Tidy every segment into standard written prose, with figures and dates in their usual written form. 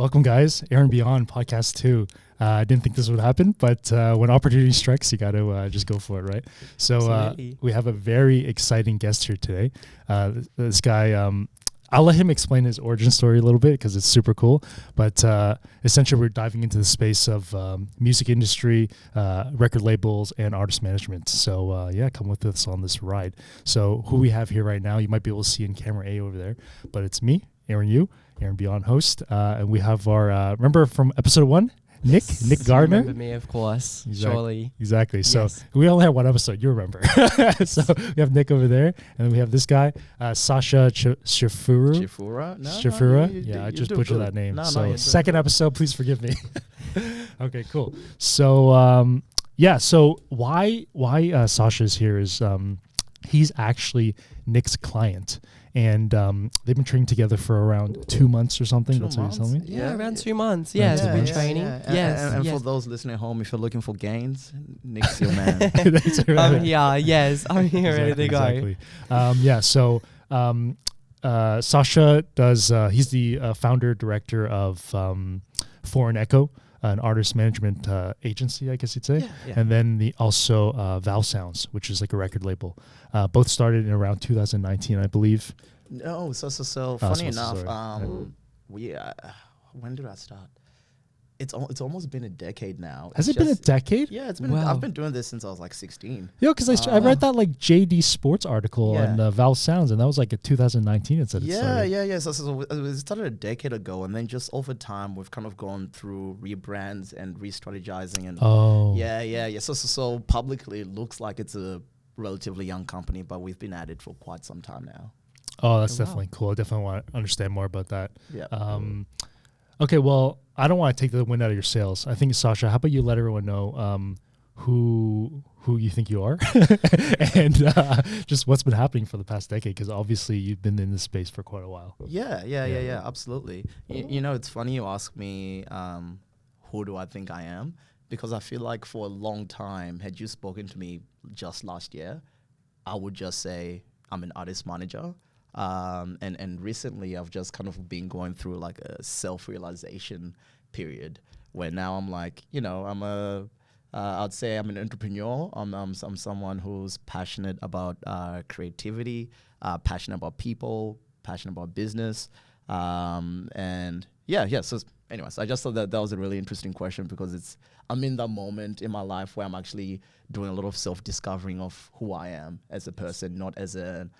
Welcome, guys. Aaron Beyond Podcast 2. I didn't think this would happen, but when opportunity strikes, you got to just go for it, right? So we have a very exciting guest here today. This guy, I'll let him explain his origin story a little bit because it's super cool. But essentially, we're diving into the space of music industry, record labels, and artist management. So come with us on this ride. So who we have here right now, you might be able to see in camera A over there, but it's me, Aaron Beyond host, and we have our remember from episode 1, Nick Gardner. You remember me, of course. Surely. Exactly. So we only have one episode. You remember. So we have Nick over there, and then we have this guy, Sasha Shifura. Shifura. Yeah, I just butchered that name. So second episode, please forgive me. Okay, cool. So so why Sasha's here is he's actually Nick's client. And they've been training together for around 2 months or something. That's what you're telling me? Yeah, around 2 months. Yeah, we've been training. Yeah. And for those listening at home, if you're looking for gains, Nick's your man. I'm here. Yes, I'm here ready to go. Exactly. Sasha does, he's the founder, director of Foreign Echo, an artist management agency, I guess you'd say. Yeah. And then also Val Sounds, which is like a record label. Both started in around 2019, I believe. No, so funny enough, when did I start? It's almost been a decade now. Has it been a decade? Yeah, it's been. Wow. I've been doing this since I was like 16. Yeah, because I read that like JD Sports article on Val Sounds, and that was like a 200019. It said Yeah. So it started a decade ago, and then just over time, we've kind of gone through rebrands and re-strategizing, and So publicly, it looks like it's a relatively young company, but we've been at it for quite some time now. Oh, that's definitely cool. I definitely want to understand more about that. Yeah. Okay, well, I don't want to take the wind out of your sails. I think, Sasha, how about you let everyone know who you think you are and just what's been happening for the past decade, because obviously you've been in this space for quite a while. Yeah, absolutely. You know, it's funny you ask me who do I think I am, because I feel like for a long time, had you spoken to me just last year, I would just say I'm an artist manager. And recently I've just kind of been going through like a self-realization period where now I'm like, I'd say I'm an entrepreneur. I'm someone who's passionate about creativity, passionate about people, passionate about business. So anyways, I just thought that was a really interesting question because I'm in that moment in my life where I'm actually doing a lot of self-discovering of who I am as a person, not as an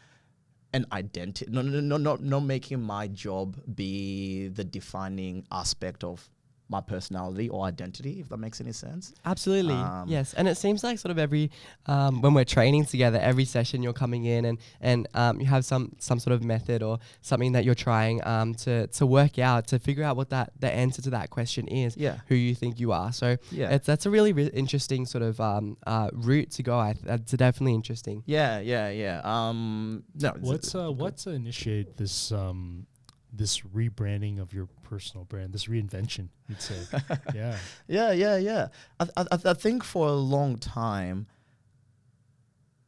identity, not making my job be the defining aspect of my personality or identity, if that makes any sense. Absolutely, yes. And it seems like sort of every, when we're training together, every session you're coming in and you have some sort of method or something that you're trying to work out, to figure out what the answer to that question is, who you think you are. So that's a really interesting sort of route to go. That's definitely interesting. What's initiated this rebranding of your personal brand, this reinvention, you'd say? Yeah. I think for a long time,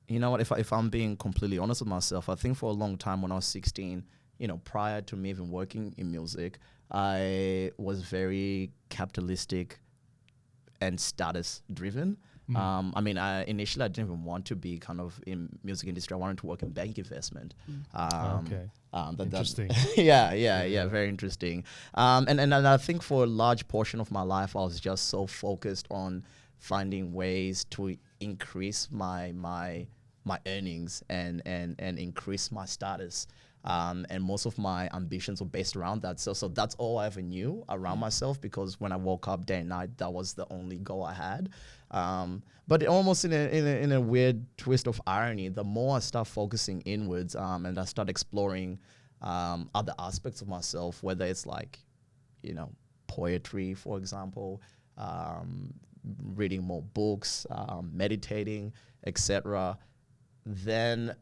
you know what, if I'm being completely honest with myself, I think for a long time when I was 16, prior to me even working in music, I was very capitalistic and status driven. Initially I didn't even want to be kind of in music industry. I wanted to work in bank investment. Interesting. Very interesting. And I think for a large portion of my life, I was just so focused on finding ways to increase my earnings and increase my status. And most of my ambitions were based around that. So that's all I ever knew around myself, because when I woke up day and night, that was the only goal I had. But almost in a weird twist of irony, the more I start focusing inwards and I start exploring other aspects of myself, whether it's like, poetry, for example, reading more books, meditating, etc., then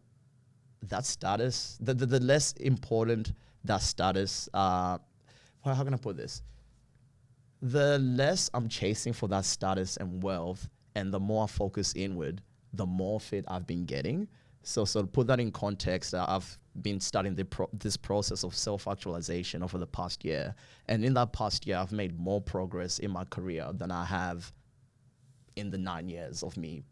that status, the less important that status, how can I put this? The less I'm chasing for that status and wealth, and the more I focus inward, the more fit I've been getting. So to put that in context, I've been studying this process of self-actualization over the past year. And in that past year, I've made more progress in my career than I have in the 9 years of me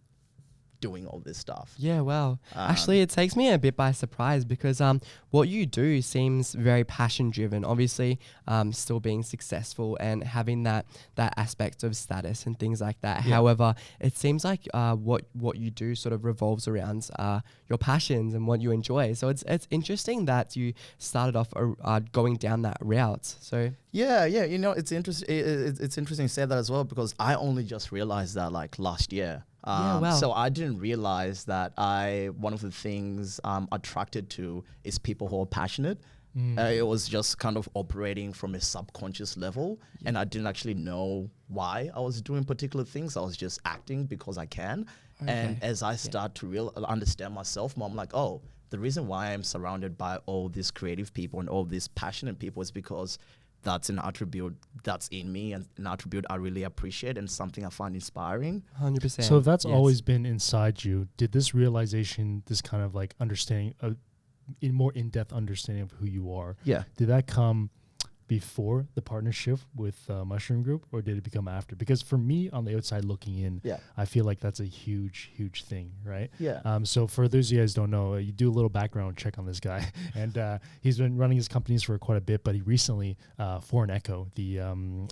doing all this stuff. Yeah, wow. Actually, it takes me a bit by surprise because what you do seems very passion driven. Obviously, still being successful and having that aspect of status and things like that. Yeah. However, it seems like what you do sort of revolves around your passions and what you enjoy. So it's interesting that you started off going down that route. So Yeah, you know, it's interesting. It's interesting to say that as well, because I only just realized that like last year. Wow. So I didn't realize that one of the things I'm attracted to is people who are passionate. It was just kind of operating from a subconscious level, and I didn't actually know why I was doing particular things. I was just acting because I can. Okay. And as I start to understand myself more, I'm like, oh, the reason why I'm surrounded by all these creative people and all these passionate people is because that's an attribute that's in me and an attribute I really appreciate and something I find inspiring. 100%. So if that's yes. always been inside you, did this realization, this kind of like understanding, in more in-depth understanding of who you are, Yeah. did that come before the partnership with Mushroom Group, or did it become after? Because for me, on the outside looking in, Yeah. I feel like that's a huge thing, right? Yeah. So for those of you guys who don't know, you do a little background check on this guy, and he's been running his companies for quite a bit, but he recently, Foreign Echo, the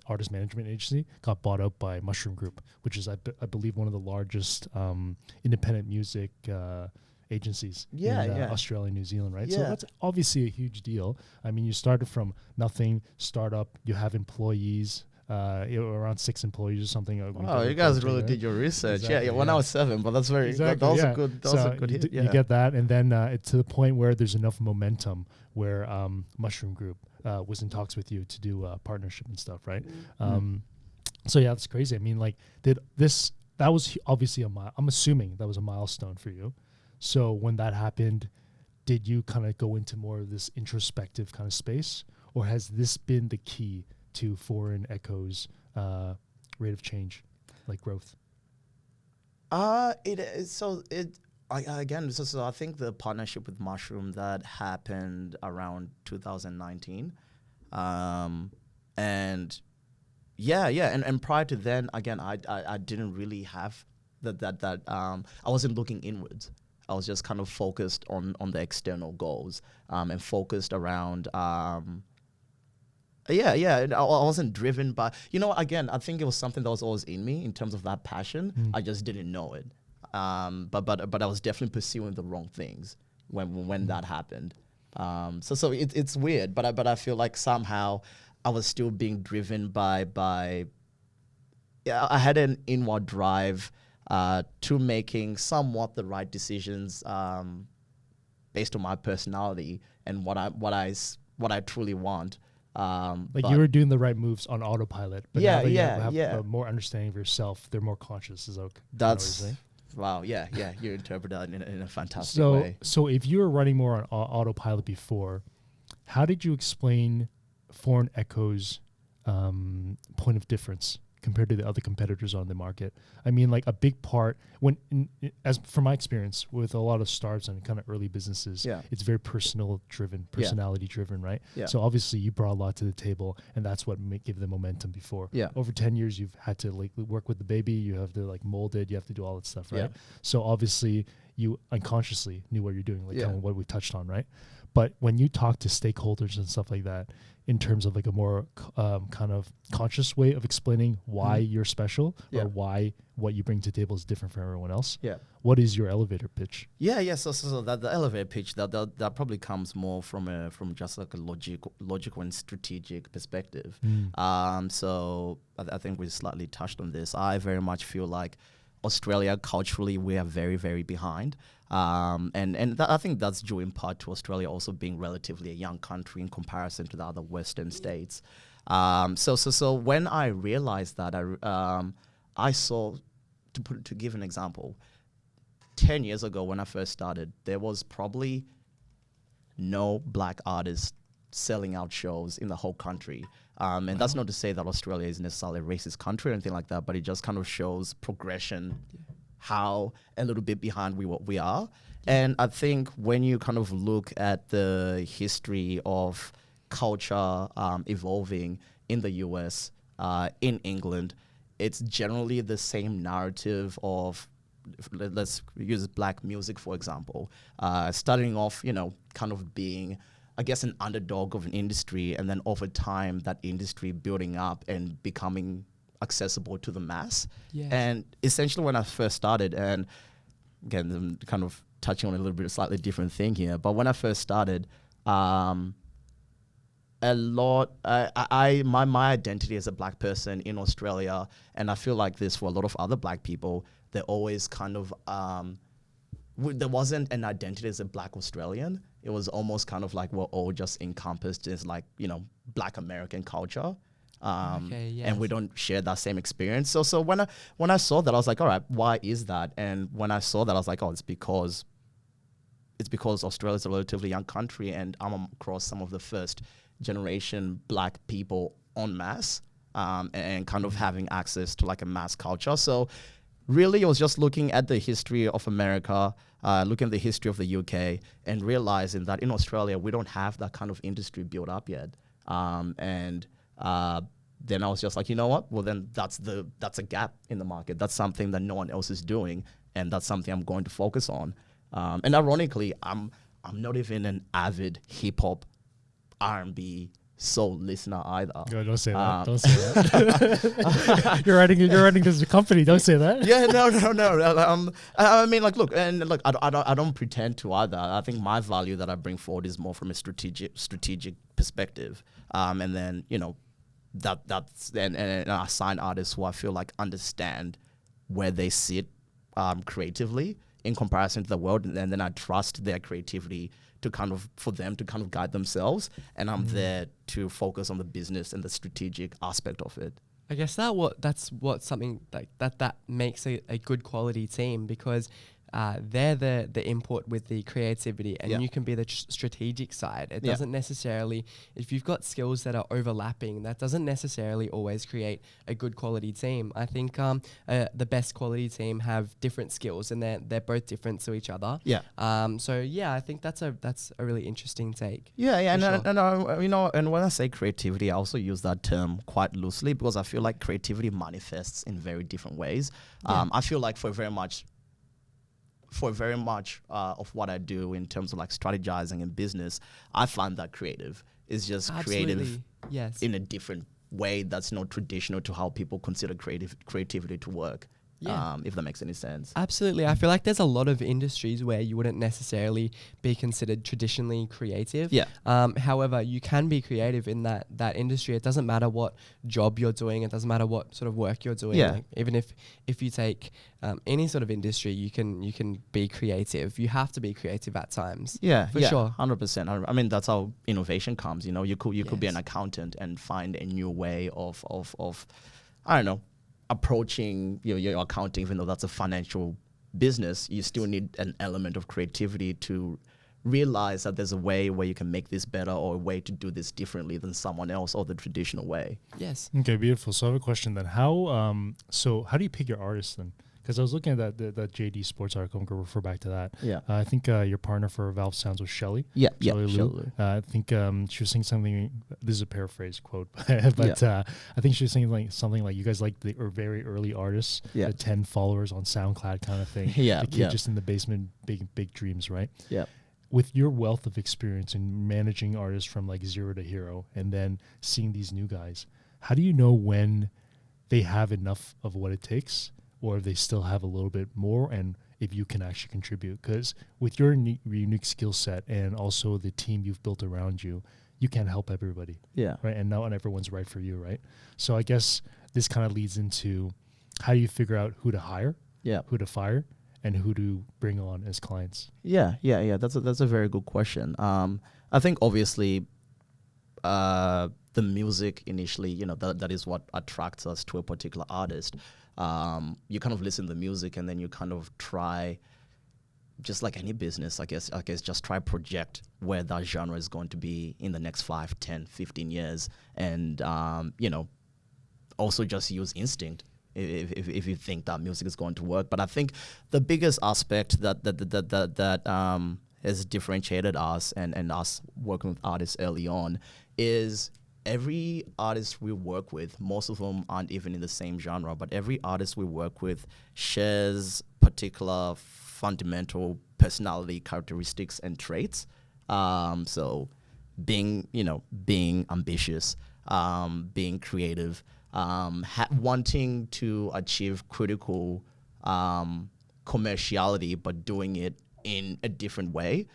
artist management agency, got bought out by Mushroom Group, which is, I believe, one of the largest independent music agencies in Australia and New Zealand, right? So Yeah. that's obviously a huge deal. I mean, you started from nothing, startup, you have employees, around 6 employees or something. Oh, you guys really did your research. Exactly, When I was 7, but that's very, that was a good, that was a good hit. You get that, and then it's to the point where there's enough momentum where Mushroom Group was in talks with you to do a partnership and stuff, right? So yeah, that's crazy. I mean, like, that was obviously I'm assuming that was a milestone for you. So when that happened, did you kind of go into more of this introspective kind of space, or has this been the key to Foreign Echo's rate of change, like growth? It is, so I think the partnership with Mushroom that happened around 2019, and prior to then, again, I didn't really have that I wasn't looking inwards. I was just kind of focused on the external goals, and focused around I wasn't driven by, again, I think it was something that was always in me in terms of that passion. I just didn't know it. But I was definitely pursuing the wrong things when that happened. So it's weird, but I feel like somehow I was still being driven by I had an inward drive to making somewhat the right decisions based on my personality and what I truly want. Like, you were doing the right moves on autopilot, but now that you have yeah. a more understanding of yourself, they're more conscious. Is okay. That's wow. Yeah. You interpret that in a fantastic way. So if you were running more on autopilot before, how did you explain Foreign Echo's point of difference compared to the other competitors on the market? I mean, like, a big part as from my experience with a lot of startups and kind of early businesses, it's very personality driven, right? Yeah. So obviously you brought a lot to the table, and that's what gave the momentum before. Yeah. Over 10 years, you've had to like work with the baby. You have to like mold it. You have to do all that stuff, right? Yeah. So obviously you unconsciously knew what you're doing, like kind of what we touched on, right? But when you talk to stakeholders and stuff like that, in terms of like a more kind of conscious way of explaining why you're special or why what you bring to the table is different from everyone else, what is your elevator pitch? So that the elevator pitch that probably comes more from just like a logical and strategic perspective. So I think we slightly touched on this. I very much feel like Australia, culturally, we are very, very behind. I think that's due in part to Australia also being relatively a young country in comparison to the other Western states. So when I realized that, I saw, to give an example, 10 years ago when I first started, there was probably no black artists selling out shows in the whole country. And that's not to say that Australia is necessarily a racist country or anything like that, but it just kind of shows progression, how a little bit behind we are. And I think when you kind of look at the history of culture evolving in the US, in England, it's generally the same narrative of, let's use black music, for example, starting off, kind of being, I guess, an underdog of an industry, and then over time, that industry building up and becoming accessible to the mass. Yes. And essentially when I first started, and again, I'm kind of touching on a little bit of slightly different thing here, but when I first started, my identity as a black person in Australia, and I feel like this for a lot of other black people, they're always kind of, there wasn't an identity as a black Australian. It was almost kind of like we're all just encompassed as like, black American culture. And we don't share that same experience. So when I saw that, I was like, all right, why is that? And when I saw that, I was like, oh, it's because Australia is a relatively young country, and I'm across some of the first generation black people en masse, and kind of having access to like a mass culture. So really, I was just looking at the history of America, looking at the history of the UK, and realizing that in Australia, we don't have that kind of industry built up yet. Then I was just like, you know what? Well, then that's a gap in the market. That's something that no one else is doing, and that's something I'm going to focus on. And ironically, I'm not even an avid hip hop, R&B soul listener either. No, don't say that. Don't say that. You're running this company. Don't say that. Yeah, no. I mean, like, look, I don't pretend to either. I think my value that I bring forward is more from a strategic perspective. And then, that's and I assign artists who I feel like understand where they sit creatively in comparison to the world, and then I trust their creativity for them to kind of guide themselves, and I'm there to focus on the business and the strategic aspect of it. I guess that's what something like that makes a good quality team, because they're the input with the creativity, and you can be the strategic side. It doesn't necessarily, if you've got skills that are overlapping, that doesn't necessarily always create a good quality team. I think the best quality team have different skills, and they're both different to each other. Yeah. I think that's a really interesting take. Yeah, and when I say creativity, I also use that term quite loosely, because I feel like creativity manifests in very different ways. I feel like for very much of what I do in terms of like strategizing in business, I find that creative is just creative in a different way that's not traditional to how people consider creativity to work. If that makes any sense. Absolutely. I feel like there's a lot of industries where you wouldn't necessarily be considered traditionally creative. Yeah. However, you can be creative in that industry. It doesn't matter what job you're doing. It doesn't matter what sort of work you're doing. Yeah. Like, even if you take any sort of industry, you can be creative. You have to be creative at times. Yeah, for sure. 100%. I mean, that's how innovation comes. You could be an accountant and find a new way of I don't know, approaching your accounting. Even though that's a financial business, you still need an element of creativity to realize that there's a way where you can make this better, or a way to do this differently than someone else, or the traditional way. Yes. Okay, beautiful. So I have a question then. How do you pick your artists then? Because I was looking at that JD Sports article. I'm going to refer back to that. Yeah. I think your partner for Valve Sounds was Shelly. Yeah, Shelly Lou. I think she was saying something. This is a paraphrase quote, but I think she was saying something like you guys like the very early artists, the 10 followers on SoundCloud kind of thing. The kid just in the basement, big dreams, right? Yeah. With your wealth of experience in managing artists from like zero to hero, and then seeing these new guys, how do you know when they have enough of what it takes, or if they still have a little bit more, and if you can actually contribute? Because with your unique skill set and also the team you've built around you, you can't help everybody. Yeah. Right. And not everyone's right for you. Right. So I guess this kind of leads into how do you figure out who to hire, who to fire, and who to bring on as clients? Yeah. That's a very good question. I think obviously the music initially, that is what attracts us to a particular artist. You kind of listen to the music, and then you kind of try, just like any business, I guess just try project where that genre is going to be in the next 5, 10, 15 years. And, also just use instinct if you think that music is going to work. But I think the biggest aspect that has differentiated us and us working with artists early on is every artist we work with, most of them aren't even in the same genre, but every artist we work with shares particular fundamental personality characteristics and traits. So being ambitious, being creative, wanting to achieve critical commerciality, but doing it in a different way.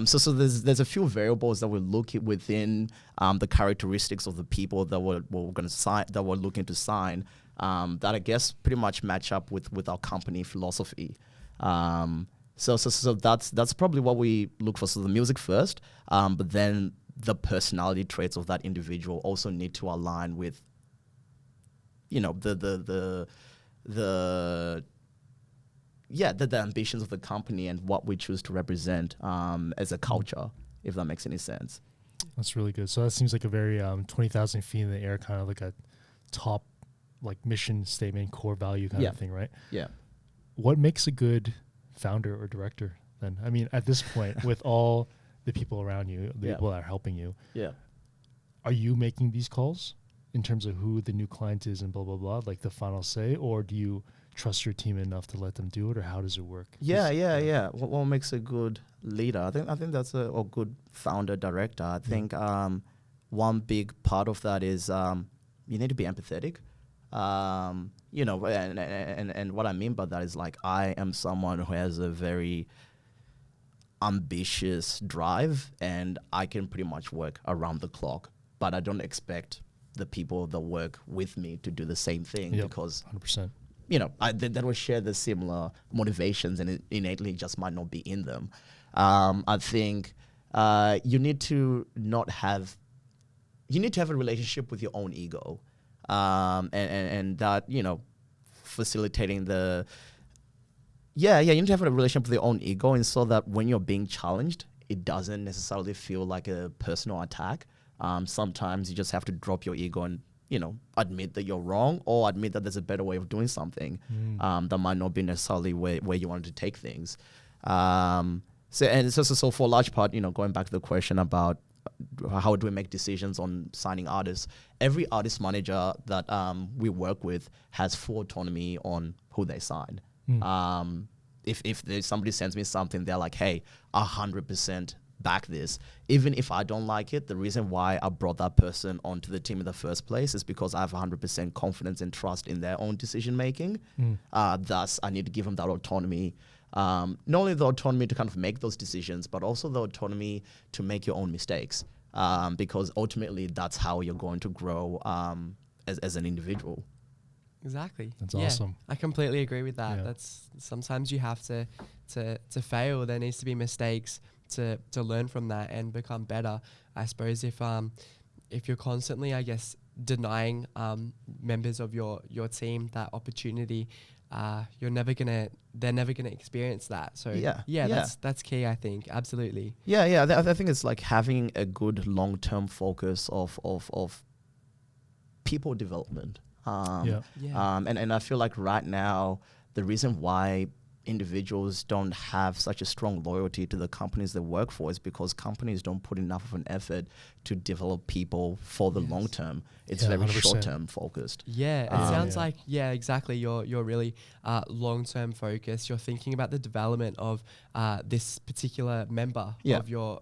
So there's a few variables that we look at within the characteristics of the people that we're going to sign, that we're looking to sign, that I guess pretty much match up with our company philosophy. So that's probably what we look for. So the music first, but then the personality traits of that individual also need to align with, the ambitions of the company and what we choose to represent as a culture, if that makes any sense. That's really good. So that seems like a very 20,000 feet in the air, kind of like a top, like mission statement, core value kind of thing, right? Yeah. What makes a good founder or director then? I mean, at this point, with all the people around you, the people that are helping you, are you making these calls in terms of who the new client is and blah, blah, blah, like the final say, or do you trust your team enough to let them do it, or how does it work? Yeah. What makes a good leader? I think that's a good founder director. I think one big part of that is you need to be empathetic. And what I mean by that is, like, I am someone who has a very ambitious drive, and I can pretty much work around the clock, but I don't expect the people that work with me to do the same thing, because 100%. That will share the similar motivations, and it innately just might not be in them. I think you need to have a relationship with your own ego, and that, facilitating the, you need to have a relationship with your own ego, and so that when you're being challenged, it doesn't necessarily feel like a personal attack. Sometimes you just have to drop your ego and, admit that you're wrong, or admit that there's a better way of doing something that might not be necessarily where you wanted to take things. So for a large part, going back to the question about how do we make decisions on signing artists, every artist manager that we work with has full autonomy on who they sign. If somebody sends me something, they're like, hey, 100% back this. Even if I don't like it, the reason why I brought that person onto the team in the first place is because I have 100% confidence and trust in their own decision making. Thus, I need to give them that autonomy. Not only the autonomy to kind of make those decisions, but also the autonomy to make your own mistakes. Because ultimately, that's how you're going to grow as an individual. Exactly. That's awesome. I completely agree with that. Yeah. That's sometimes you have to fail. There needs to be mistakes to learn from that and become better. I suppose if you're constantly, I guess, denying members of your team that opportunity, they're never gonna experience that. So that's key, I think. Absolutely. I think it's like having a good long-term focus of people development. And I feel like right now, the reason why individuals don't have such a strong loyalty to the companies they work for is because companies don't put enough of an effort to develop people for the long term. It's very 100%. Short-term focused. Yeah, it sounds like, exactly. You're really long-term focused. You're thinking about the development of this particular member of your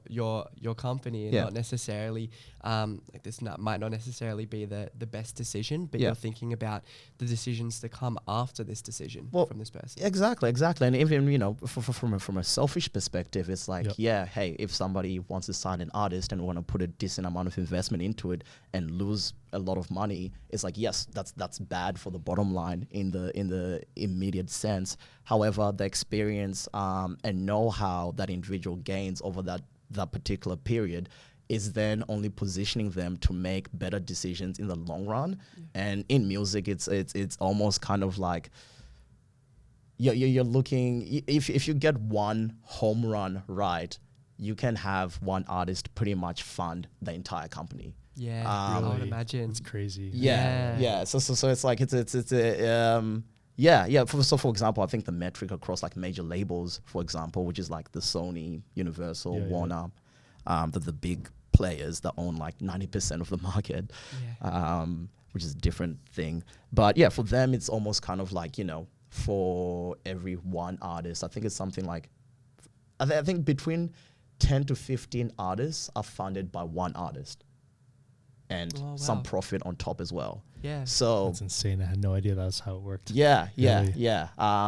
company, and not necessarily might not necessarily be the best decision, but you're thinking about the decisions to come after this decision from this person. Exactly. And even from a selfish perspective, it's like hey, if somebody wants to sign an artist and want to put a decent amount of investment into it and lose a lot of money, it's like, yes, that's bad for the bottom line in the immediate sense. However, the experience and know-how that individual gains over that particular period is then only positioning them to make better decisions in the long run. And in music, it's almost kind of like you're looking, if you get one home run right, you can have one artist pretty much fund the entire company. Yeah, I would imagine. It's crazy. Yeah. So it's like For example, I think the metric across like major labels, for example, which is like the Sony, Universal, Warner, the big players that own like 90% of the market, which is a different thing. But yeah, for them, it's almost kind of like, for every one artist, I think it's something like, I think between 10 to 15 artists are funded by one artist. And some profit on top as well. Yeah. So that's insane. I had no idea that's how it worked. Yeah.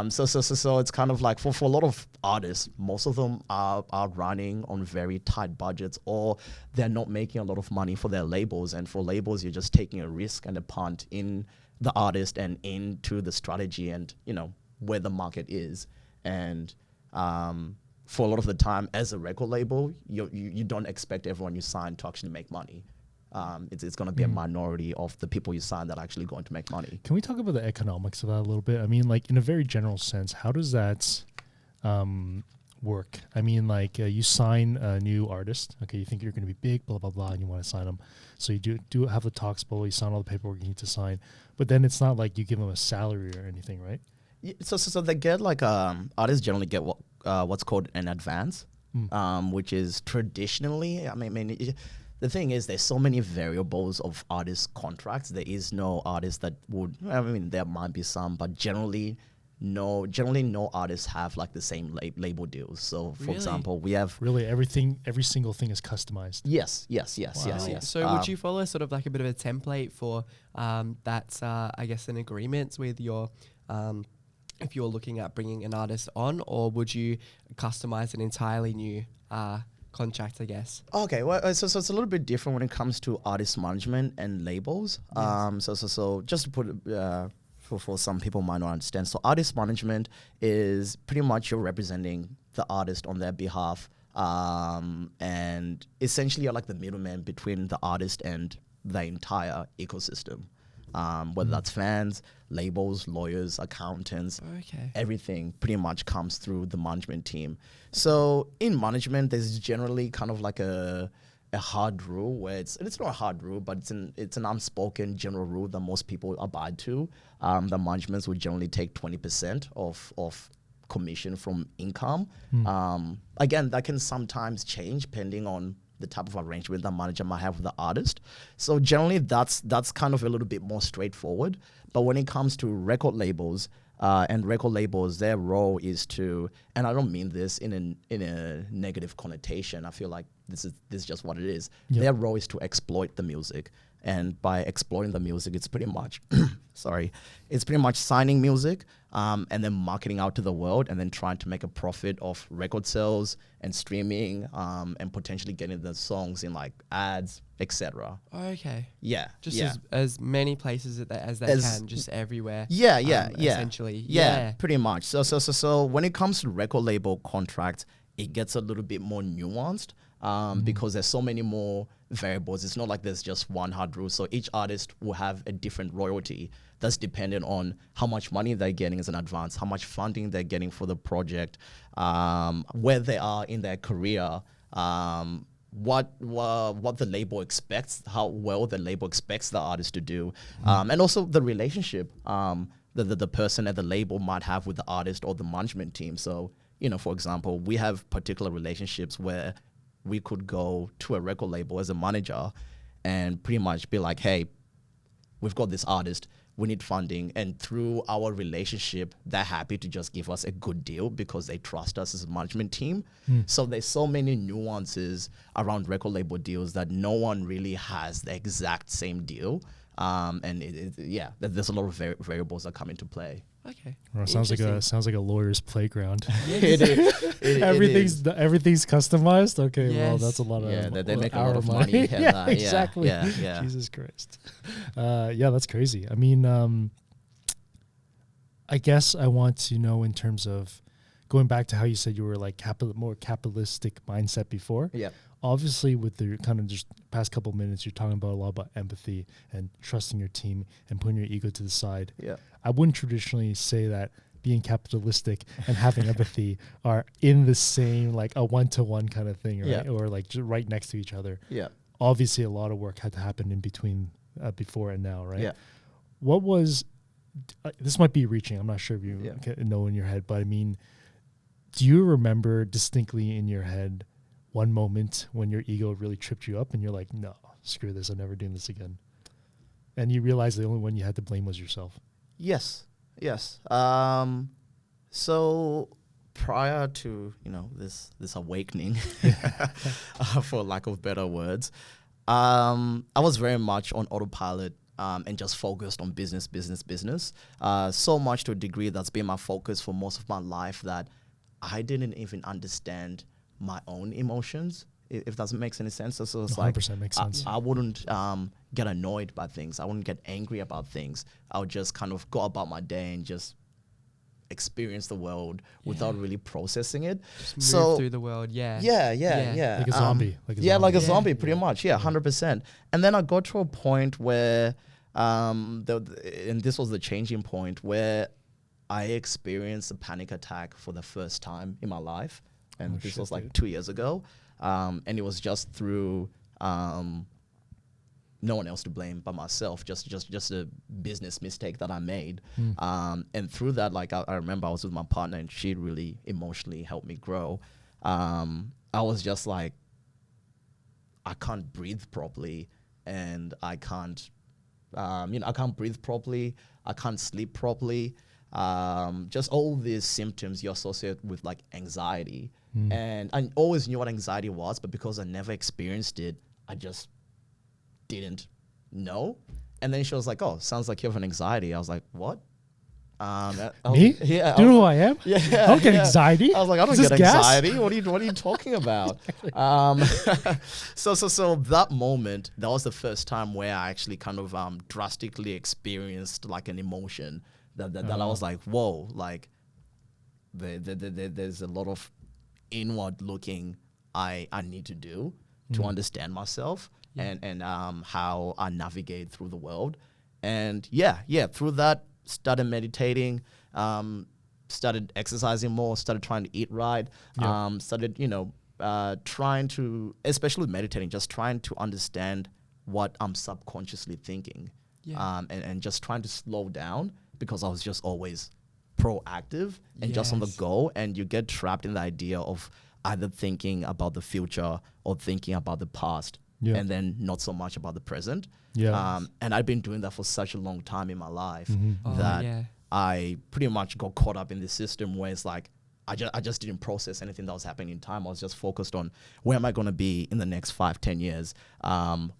So it's kind of like for a lot of artists, most of them are running on very tight budgets, or they're not making a lot of money for their labels. And for labels, you're just taking a risk and a punt in the artist and into the strategy and, where the market is. And for a lot of the time, as a record label, you don't expect everyone you sign to actually make money. It's going to be a minority of the people you sign that are actually going to make money. Can we talk about the economics of that a little bit? I mean, like in a very general sense, how does that work? I mean, like you sign a new artist. Okay, you think you're going to be big, blah, blah, blah, and you want to sign them. So you do have the talks, you sign all the paperwork you need to sign. But then it's not like you give them a salary or anything, right? Yeah, so they get like artists generally get what's called an advance, which is traditionally, the thing is, there's so many variables of artist contracts. There is no artist that would. There might be some, but generally no artists have like the same label deals. So, for example, we have every single thing is customized. Yes. So, would you follow sort of like a bit of a template for that's I guess an agreement with your if you're looking at bringing an artist on, or would you customize an entirely new contract, I guess? Okay, well, so it's a little bit different when it comes to artist management and labels. Yes. So just to put it, for some people might not understand. So artist management is pretty much you're representing the artist on their behalf, and essentially you're like the middleman between the artist and the entire ecosystem. Whether that's fans, labels, lawyers, accountants, everything pretty much comes through the management team. So in management, there's generally kind of like a hard rule where it's not a hard rule, but it's an unspoken general rule that most people abide to. The managements would generally take 20% of commission from income. Again, that can sometimes change depending on the type of arrangement the manager might have with the artist. So generally that's kind of a little bit more straightforward. But when it comes to record labels, their role is to, and I don't mean this in a negative connotation. I feel like this is just what it is. Yep. Their role is to exploit the music. And by exploiting the music, it's pretty much, signing music and then marketing out to the world and then trying to make a profit off record sales and streaming and potentially getting the songs in like ads, etc. Okay. Yeah. Just as many places as they can, just everywhere. Yeah. Essentially. Yeah, pretty much. So when it comes to record label contracts, it gets a little bit more nuanced. Because there's so many more variables. It's not like there's just one hard rule. So each artist will have a different royalty that's dependent on how much money they're getting as an advance, how much funding they're getting for the project, where they are in their career, what the label expects, how well the label expects the artist to do, and also the relationship the person at the label might have with the artist or the management team. So, for example, we have particular relationships where we could go to a record label as a manager and pretty much be like, hey, we've got this artist, we need funding. And through our relationship, they're happy to just give us a good deal because they trust us as a management team. So there's so many nuances around record label deals that no one really has the exact same deal. And there's a lot of variables that come into play. Okay. Well, sounds like a lawyer's playground. Everything's customized. Okay, yes. well that's a lot of they make a lot of money. Exactly. Yeah. Jesus Christ. That's crazy. I mean, I guess I want to know in terms of going back to how you said you were like more capitalistic mindset before. Yeah. Obviously, with the kind of just past couple minutes, you're talking about a lot about empathy and trusting your team and putting your ego to the side. Yeah. I wouldn't traditionally say that being capitalistic and having empathy are in the same, like a one-to-one kind of thing, right? Yeah. Or like just right next to each other. Yeah. obviously a lot of work had to happen in between before and now, right? Yeah. What was, this might be reaching, I'm not sure if you Yeah. know in your head, but I mean, do you remember distinctly in your head one moment when your ego really tripped you up and you're like, no, screw this, I'm never doing this again? And you realize the only one you had to blame was yourself. Yes. So prior to, this awakening, for lack of better words, I was very much on autopilot and just focused on business. So much to a degree that's been my focus for most of my life that I didn't even understand my own emotions, if that makes any sense. So it's 100% makes sense. I wouldn't get annoyed by things. I wouldn't get angry about things. I would just kind of go about my day and just experience the world without really processing it. Just move through the world, Yeah. Like a zombie. Like a zombie, pretty much. Yeah, 100%. And then I got to a point where, and this was the changing point, where I experienced a panic attack for the first time in my life. And this was like 2 years ago. And it was just through no one else to blame but myself, just a business mistake that I made. And through that, like I remember I was with my partner and she really emotionally helped me grow. I was just like, I can't breathe properly and I can't, I can't breathe properly. I can't sleep properly. Just all these symptoms you associate with like anxiety. And I always knew what anxiety was, but because I never experienced it, I just didn't know. And then she was like, oh, sounds like you have an anxiety. I was like, what? Me? Yeah. Do you know who I am? Yeah. I don't get anxiety. I was like, I don't get anxiety. What are you talking about? So that moment, that was the first time where I actually kind of drastically experienced like an emotion that I was like, whoa, like there's a lot of inward looking I need to do to understand myself and how I navigate through the world. And through that, started meditating, started exercising more, started trying to eat right, started, trying to, especially meditating, just trying to understand what I'm subconsciously thinking. And just trying to slow down because I was just always proactive and just on the go, and you get trapped in the idea of either thinking about the future or thinking about the past and then not so much about the present. And I've been doing that for such a long time in my life that I pretty much got caught up in this system where it's like I just didn't process anything that was happening in time. I was just focused on where am I going to be in the next 5-10 years.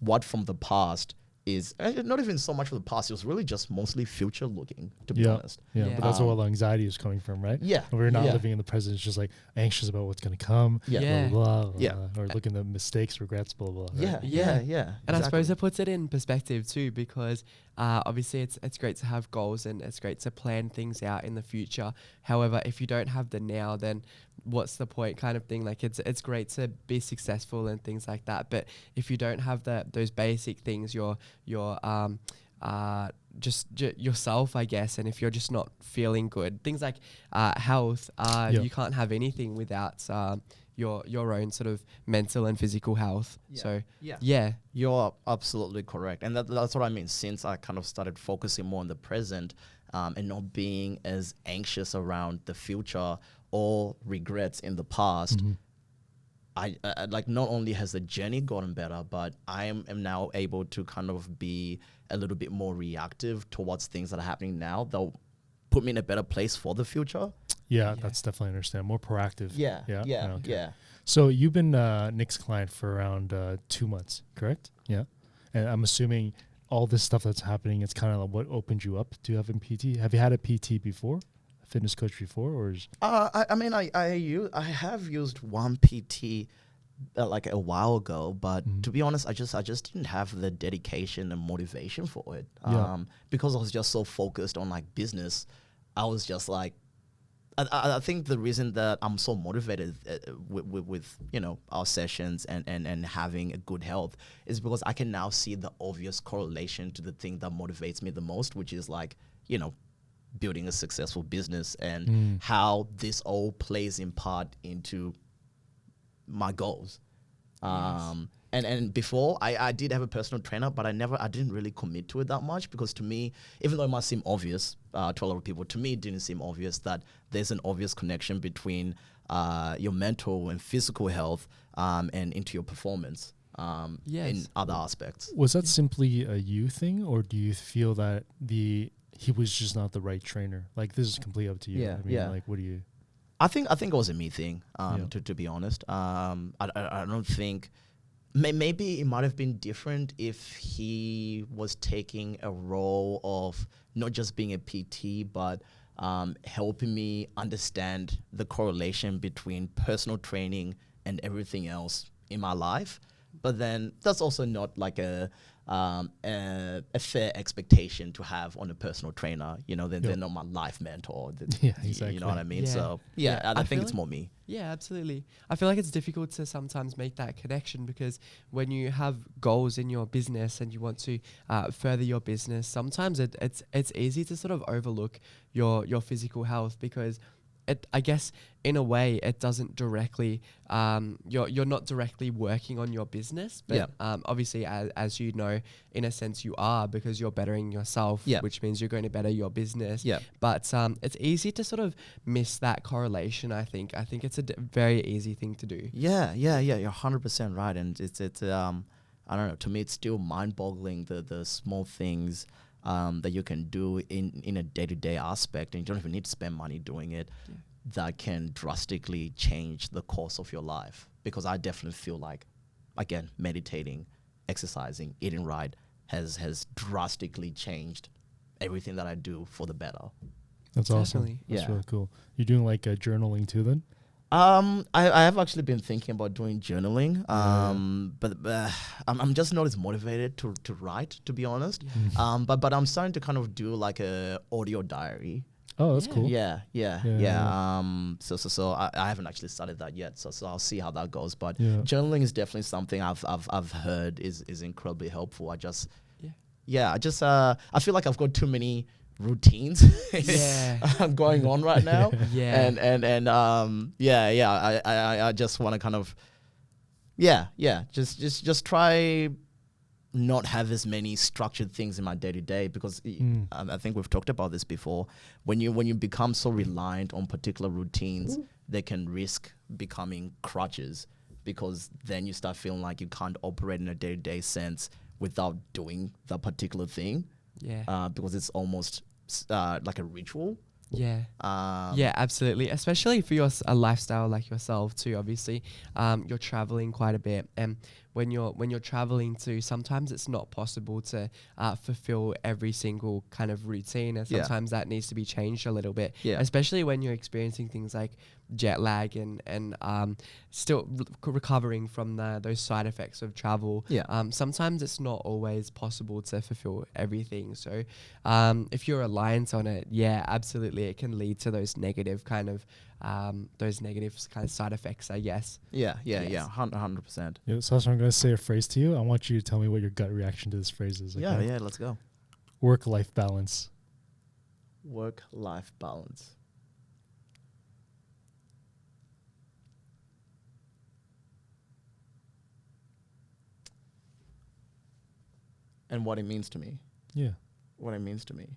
What from the past is not even so much for the past. It was really just mostly future looking, to be honest. But that's where all the anxiety is coming from, right? Yeah. And we're not living in the present. It's just like anxious about what's going to come. Blah, blah, blah, or looking at mistakes, regrets, blah, blah. Right? Yeah. And I suppose it puts it in perspective too, because obviously it's great to have goals and it's great to plan things out in the future. However, if you don't have the now, then what's the point, kind of thing. Like it's great to be successful and things like that, but if you don't have those basic things, your yourself, I guess, and if you're just not feeling good, things like health, you can't have anything without your own sort of mental and physical health. You're absolutely correct, and that's what I mean. Since I kind of started focusing more on the present and not being as anxious around the future or regrets in the past, I like not only has the journey gotten better, but I am now able to kind of be a little bit more reactive towards things that are happening now. They'll put me in a better place for the future. That's definitely understand. More proactive. Yeah. So you've been Nick's client for around 2 months, correct? Yeah. And I'm assuming all this stuff that's happening, it's kind of like what opened you up to having PT. Have you had a PT before? Fitness coach before, or is I have used one PT like a while ago, but to be honest, I just didn't have the dedication and motivation for it. Because I was just so focused on like business. I was just like, I think the reason that I'm so motivated with our sessions and having a good health is because I can now see the obvious correlation to the thing that motivates me the most, which is like building a successful business and how this all plays in part into my goals. And before I did have a personal trainer, but I didn't really commit to it that much, because to me, even though it might seem obvious to a lot of people, to me it didn't seem obvious that there's an obvious connection between your mental and physical health and into your performance in other aspects. Was that simply a you thing, or do you feel that he was just not the right trainer? Like, this is completely up to you. Yeah, I mean, like, what do you? I think it was a me thing. To be honest, I don't think. Maybe it might have been different if he was taking a role of not just being a PT, but helping me understand the correlation between personal training and everything else in my life. But then that's also not like a fair expectation to have on a personal trainer. You know, they're not my life mentor. Yeah, exactly. You know what I mean? Yeah. So I think it's more me. Yeah, absolutely. I feel like it's difficult to sometimes make that connection, because when you have goals in your business and you want to further your business, sometimes it's easy to sort of overlook your physical health, because I guess in a way it doesn't directly you're not directly working on your business, but obviously as you know, in a sense you are, because you're bettering yourself, which means you're going to better your business. But it's easy to sort of miss that correlation. I think it's a very easy thing to do. You're 100% right. And it's I don't know, to me it's still mind-boggling, the small things that you can do in a day-to-day aspect, and you don't even need to spend money doing it, that can drastically change the course of your life. Because I definitely feel like, again, meditating, exercising, eating right has drastically changed everything that I do for the better. That's awesome. That's really cool. You're doing like journaling too then? I have actually been thinking about doing journaling, but I'm just not as motivated to write, to be honest. But I'm starting to kind of do like a audio diary. Oh, that's cool. Yeah. So I haven't actually started that yet. So I'll see how that goes. But journaling is definitely something I've heard is incredibly helpful. I feel like I've got too many routines going on right now. I just want to kind of just try not have as many structured things in my day-to-day, because I think we've talked about this before. When you become so reliant on particular routines, they can risk becoming crutches, because then you start feeling like you can't operate in a day-to-day sense without doing that particular thing. Because it's almost like a ritual. Absolutely. Especially for a lifestyle like yourself too. Obviously, you're traveling quite a bit, and when you're traveling too, sometimes it's not possible to fulfill every single kind of routine, and sometimes that needs to be changed a little bit. Especially when you're experiencing things like jet lag and still recovering from those side effects of travel. Sometimes it's not always possible to fulfill everything. So if you're reliant on it, absolutely, it can lead to those negative kind of side effects, I guess. 100%. Sasha, I'm going to say a phrase to you. I want you to tell me what your gut reaction to this phrase is. Okay? Let's go. Work-life balance. Work-life balance. And what it means to me. What it means to me.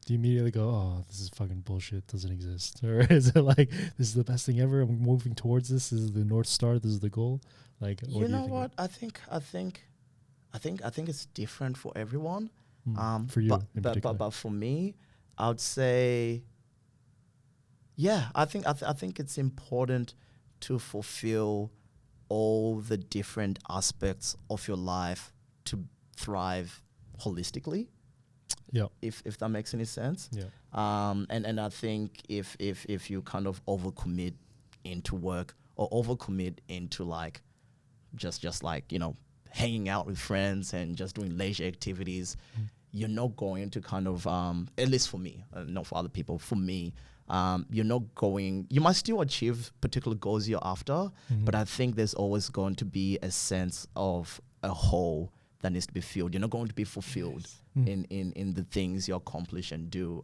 Do you immediately go, oh, this is fucking bullshit, doesn't exist? Or is it like, this is the best thing ever, I'm moving towards this is the North Star, this is the goal? Like, you know what? I think it's different for everyone. For you, but for me, I would say, I think it's important to fulfill all the different aspects of your life to thrive holistically. If that makes any sense. And I think if you kind of overcommit into work, or overcommit into like just like, you know, hanging out with friends and just doing leisure activities, you're not going to kind of at least for me, not for other people, for me, you're not going, you might still achieve particular goals you're after, but I think there's always going to be a sense of a hole that needs to be filled. You're not going to be fulfilled in the things you accomplish and do,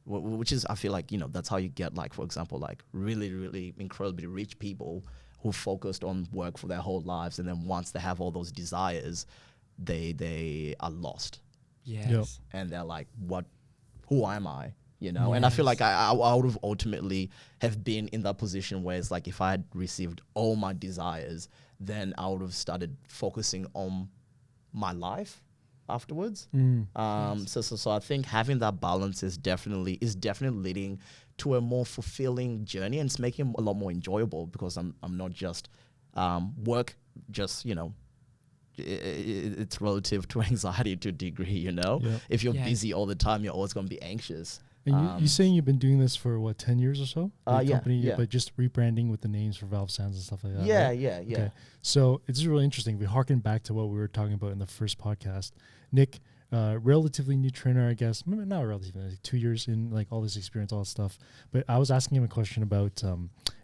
which is, I feel like, you know, that's how you get, like, for example, like really, really incredibly rich people who focused on work for their whole lives, and then once they have all those desires, they are lost. Yes. Yep. And they're like, who am I? You know, and I feel like I would have ultimately have been in that position where it's like if I had received all my desires, then I would have started focusing on my life afterwards. So I think having that balance is definitely leading to a more fulfilling journey, and it's making it a lot more enjoyable because I'm not just work, just, you know, it's relative to anxiety to a degree, you know. Yep. If you're busy all the time, you're always going to be anxious. And you saying you've been doing this for what, 10 years or so? The Yeah, company, yeah. but just rebranding with the names for Valve Sounds and stuff like that. Yeah, right? yeah. Okay. So it's really interesting. We harken back to what we were talking about in the first podcast. Nick, relatively new trainer, I guess. Maybe not relatively, like 2 years in, like all this experience, all this stuff. But I was asking him a question about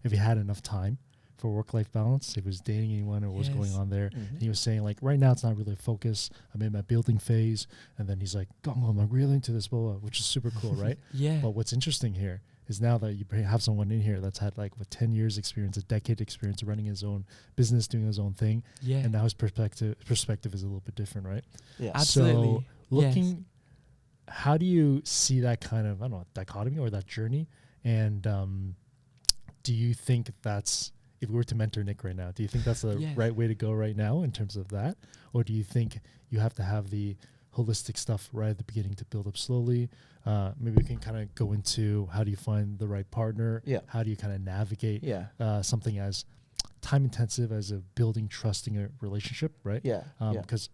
if he had enough time for work-life balance, if he was dating anyone or what was going on there. And he was saying, like, right now it's not really a focus. I'm in my building phase. And then he's like, I'm really into this, blah, blah, which is super cool, right? Yeah. But what's interesting here is now that you have someone in here that's had like 10 years experience, a decade experience running his own business, doing his own thing. Yeah. And now his perspective is a little bit different, right? Yeah. Absolutely. So looking, how do you see that kind of, I don't know, dichotomy or that journey? And do you think that's, if we were to mentor Nick right now, do you think that's the right way to go right now in terms of that? Or do you think you have to have the holistic stuff right at the beginning to build up slowly? Maybe we can kind of go into how do you find the right partner? Yeah. How do you kind of navigate Yeah. something as time intensive as a building, trusting a relationship, right? Yeah. Because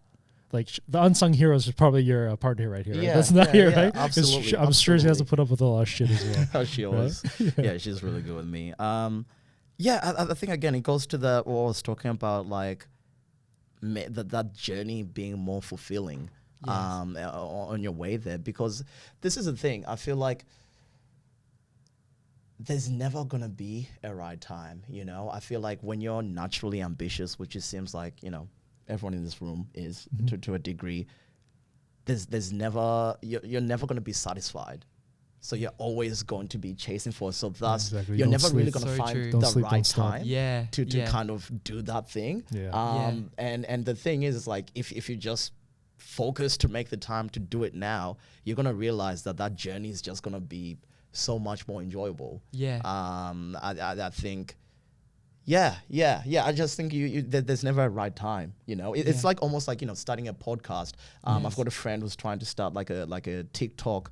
like the unsung heroes is probably your partner right here. Right? Yeah, That's not yeah, here, yeah, right? 'Cause absolutely, I'm sure she has to absolutely. put up with a lot of shit as well. She always, yeah, she's really good with me. I think again it goes to the what I was talking about, like that journey being more fulfilling on your way there, because this is the thing. I feel like there's never gonna be a right time. You know, I feel like when you're naturally ambitious, which it seems like, you know, everyone in this room is to a degree, there's never you're never gonna be satisfied. So you're always going to be chasing for it. So thus, Exactly. you're Don't never really sleep. going to So find true. Don't the sleep, right don't stop. time to kind of do that thing. Yeah. And the thing is like, if you just focus to make the time to do it now, you're going to realize that journey is just going to be so much more enjoyable. Yeah. I think... Yeah. I just think there's never a right time. You know, it's like almost like, you know, starting a podcast. I've got a friend who's trying to start like a TikTok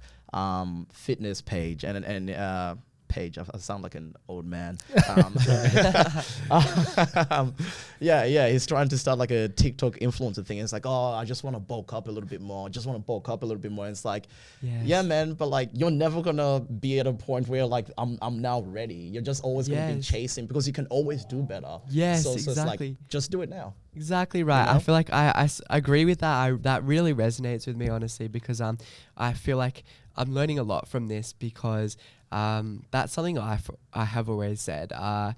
fitness page and page. I sound like an old man. He's trying to start like a TikTok influencer thing. It's like, oh, I just want to bulk up a little bit more. And it's like, yeah, man, but like you're never gonna be at a point where like I'm now ready. You're just always gonna be chasing, because you can always do better. Yes, so exactly. It's like, just do it now. Exactly right. You know? I feel like I agree with that. That really resonates with me, honestly, because I feel like I'm learning a lot from this, because that's something I have always said. I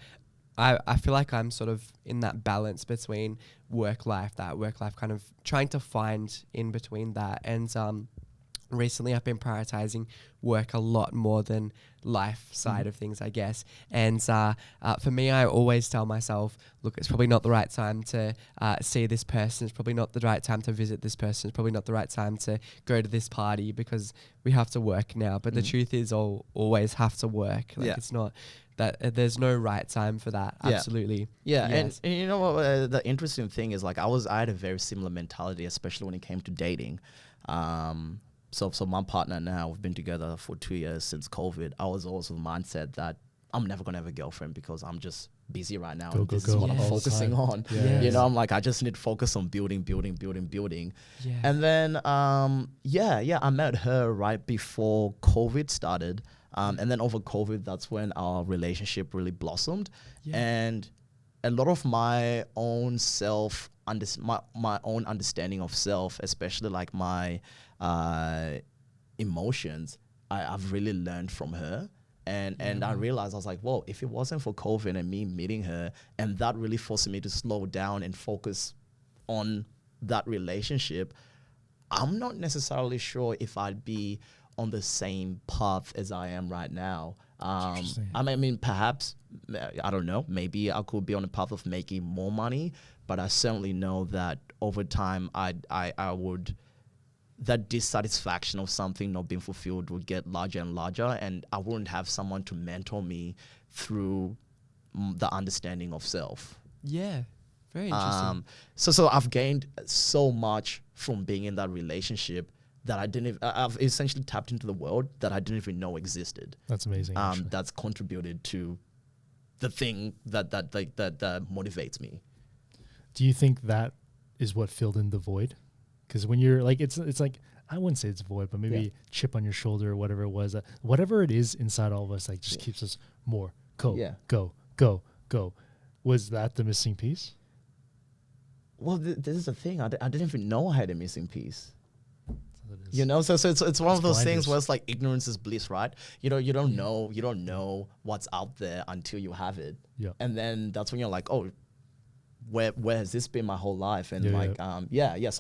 feel like I'm sort of in that balance between work life kind of trying to find in between that. And recently I've been prioritizing work a lot more than life side of things, I guess. And for me, I always tell myself, look, it's probably not the right time to see this person. It's probably not the right time to visit this person. It's probably not the right time to go to this party, because we have to work now. But the truth is, always have to work. Like it's not that there's no right time for that. Absolutely. Yeah. Yes. And you know what, the interesting thing is, like, I had a very similar mentality, especially when it came to dating. So my partner now, we've been together for 2 years since COVID. I was also the mindset that I'm never going to have a girlfriend because I'm just busy right now. Go, and go, this go. is what I'm Yes. focusing on. Yes. You know, I'm like, I just need to focus on building. Yeah. And then, I met her right before COVID started. And then over COVID, that's when our relationship really blossomed. Yeah. And a lot of my own my own understanding of self, especially like my emotions, I've really learned from her. And I realized, I was like, whoa, if it wasn't for COVID and me meeting her, and that really forced me to slow down and focus on that relationship, I'm not necessarily sure if I'd be on the same path as I am right now. Interesting. I mean, perhaps, I don't know, maybe I could be on the path of making more money, but I certainly know that over time, I would, that dissatisfaction of something not being fulfilled would get larger and larger, and I wouldn't have someone to mentor me through the understanding of self. Yeah. Very interesting. So I've gained so much from being in that relationship that I've essentially tapped into the world that I didn't even know existed. That's amazing. Actually. That's contributed to the thing that motivates me. Do you think that is what filled in the void? Because when you're like, it's like, I wouldn't say it's void, but maybe chip on your shoulder or whatever it was. Whatever it is inside all of us, like just keeps us more. Go. Was that the missing piece? Well, this is the thing. I didn't even know I had a missing piece. It is. You know, so it's one of those things blinders. where it's like ignorance is bliss, right? You don't know what's out there until you have it. Yeah. And then that's when you're like, oh, where has this been my whole life? And so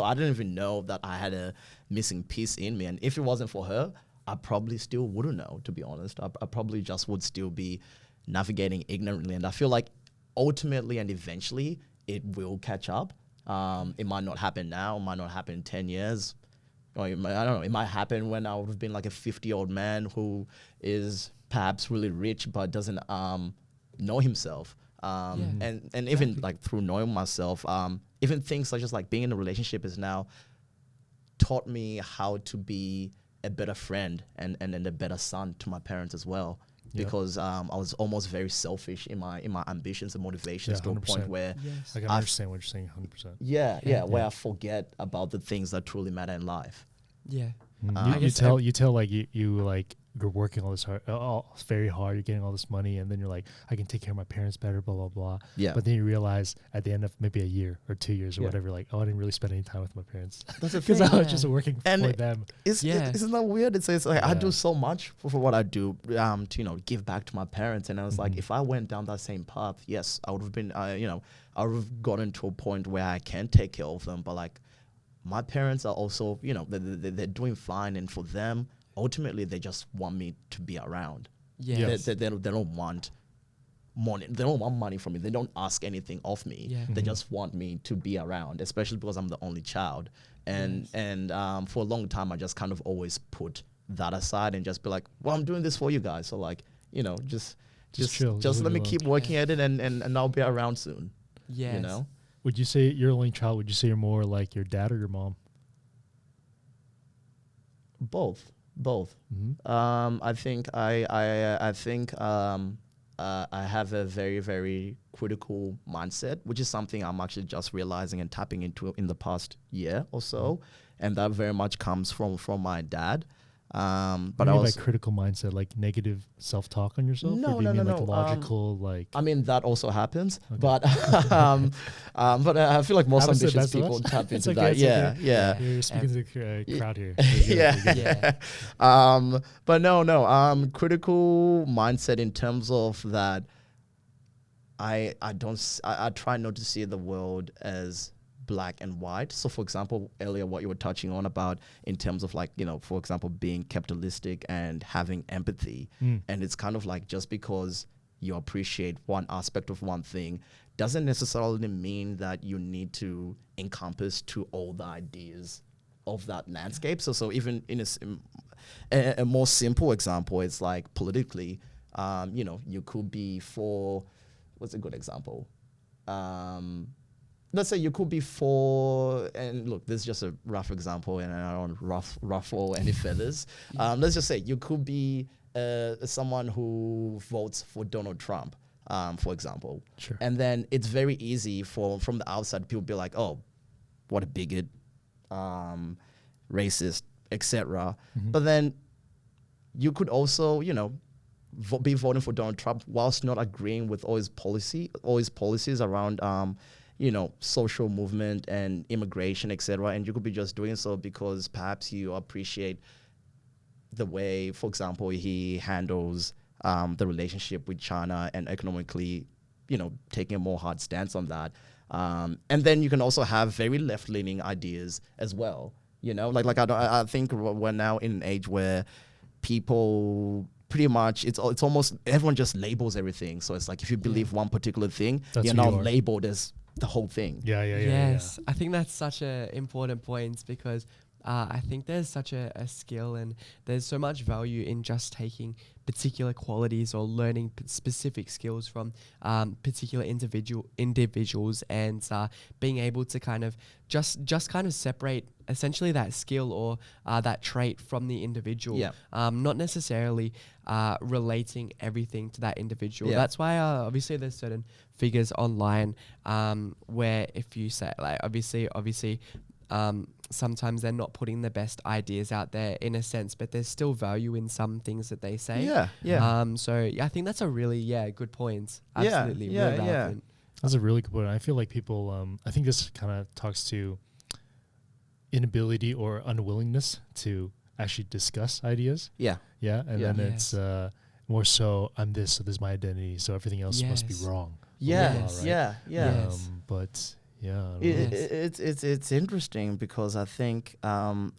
I didn't even know that I had a missing piece in me. And if it wasn't for her, I probably still wouldn't know, to be honest. I probably just would still be navigating ignorantly. And I feel like ultimately and eventually it will catch up. It might not happen now, it might not happen in 10 years. Or I don't know, it might happen when I would have been like a 50-year-old man who is perhaps really rich but doesn't know himself. And even like through knowing myself, even things such as like being in a relationship has now taught me how to be a better friend and a better son to my parents as well. Because I was almost very selfish in my ambitions and motivations to a point where I can understand what you're saying 100%. Where I forget about the things that truly matter in life. Yeah. You tell like you like you're working all this hard, very hard. You're getting all this money, and then you're like, I can take care of my parents better, blah blah blah. Yeah. But then you realize at the end of maybe a year or 2 years or whatever, like, oh, I didn't really spend any time with my parents because I was just working for them. Isn't that weird? It's like I do so much for what I do to give back to my parents, and I was like, if I went down that same path, yes, I would have been I would have gotten to a point where I can take care of them, but like my parents are also they're doing fine, and for them ultimately they just want me to be around. They don't want money. They don't want money from me. They don't ask anything of me. They just want me to be around, especially because I'm the only child. And for a long time I just kind of always put that aside and just be like, well, I'm doing this for you guys, so like just chill, just let me keep working at it, and I'll be around soon. Would you say you're only child? Would you say you're more like your dad or your mom? Both. I think I have a very, very critical mindset, which is something I'm actually just realizing and tapping into in the past year or so, and that very much comes from my dad. But I was by critical mindset, like negative self-talk on yourself. No. Logical, like. I mean, that also happens, but I feel like most ambitious people tap into that. You're speaking to the crowd here. But no. Critical mindset in terms of that. I try not to see the world as black and white. So for example, earlier what you were touching on about in terms of like, for example, being capitalistic and having empathy. And it's kind of like just because you appreciate one aspect of one thing doesn't necessarily mean that you need to encompass to all the ideas of that landscape. So even in a more simple example, it's like politically, you could be for, what's a good example? Let's say you could be for, and look, this is just a rough example, and I don't ruffle any feathers. Let's just say you could be someone who votes for Donald Trump, for example. Sure. And then it's very easy from the outside, people be like, oh, what a bigot, racist, etc. But then you could also, be voting for Donald Trump whilst not agreeing with all his policies around social movement and immigration, etc. And you could be just doing so because perhaps you appreciate the way, for example, he handles the relationship with China and economically, taking a more hard stance on that. And then you can also have very left-leaning ideas as well. I think we're now in an age where people pretty much it's almost everyone just labels everything. So it's like if you believe one particular thing, you're now labeled as the whole thing. Yes, I think that's such an important point because I think there's such a skill and there's so much value in just taking particular qualities or learning specific skills from particular individuals and being able to kind of just kind of separate essentially that skill or that trait from the individual. Not necessarily relating everything to that individual. That's why obviously there's certain figures online where if you say like obviously sometimes they're not putting the best ideas out there in a sense, but there's still value in some things that they say. So I think that's a really good point. Absolutely, really relevant. That's a really good point. I feel like people. I think this kind of talks to inability or unwillingness to actually discuss ideas. And then it's more so I'm this, so this is my identity, so everything else must be wrong. But it's interesting because I think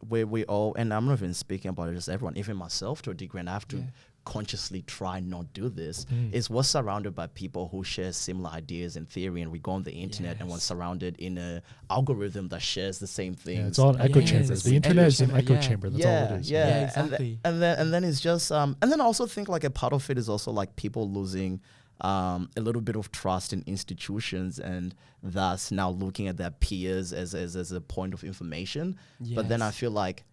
we all, and I'm not even speaking about it, just everyone, even myself to a degree, and I have to consciously try not do this, is we're surrounded by people who share similar ideas and theory, and we go on the internet and we're surrounded in an algorithm that shares the same things. It's all echo chambers. The internet is an echo chamber. That's all it is. Exactly. And then it's just and then I also think like a part of it is also like people losing a little bit of trust in institutions and thus now looking at their peers as a point of information. But then I feel like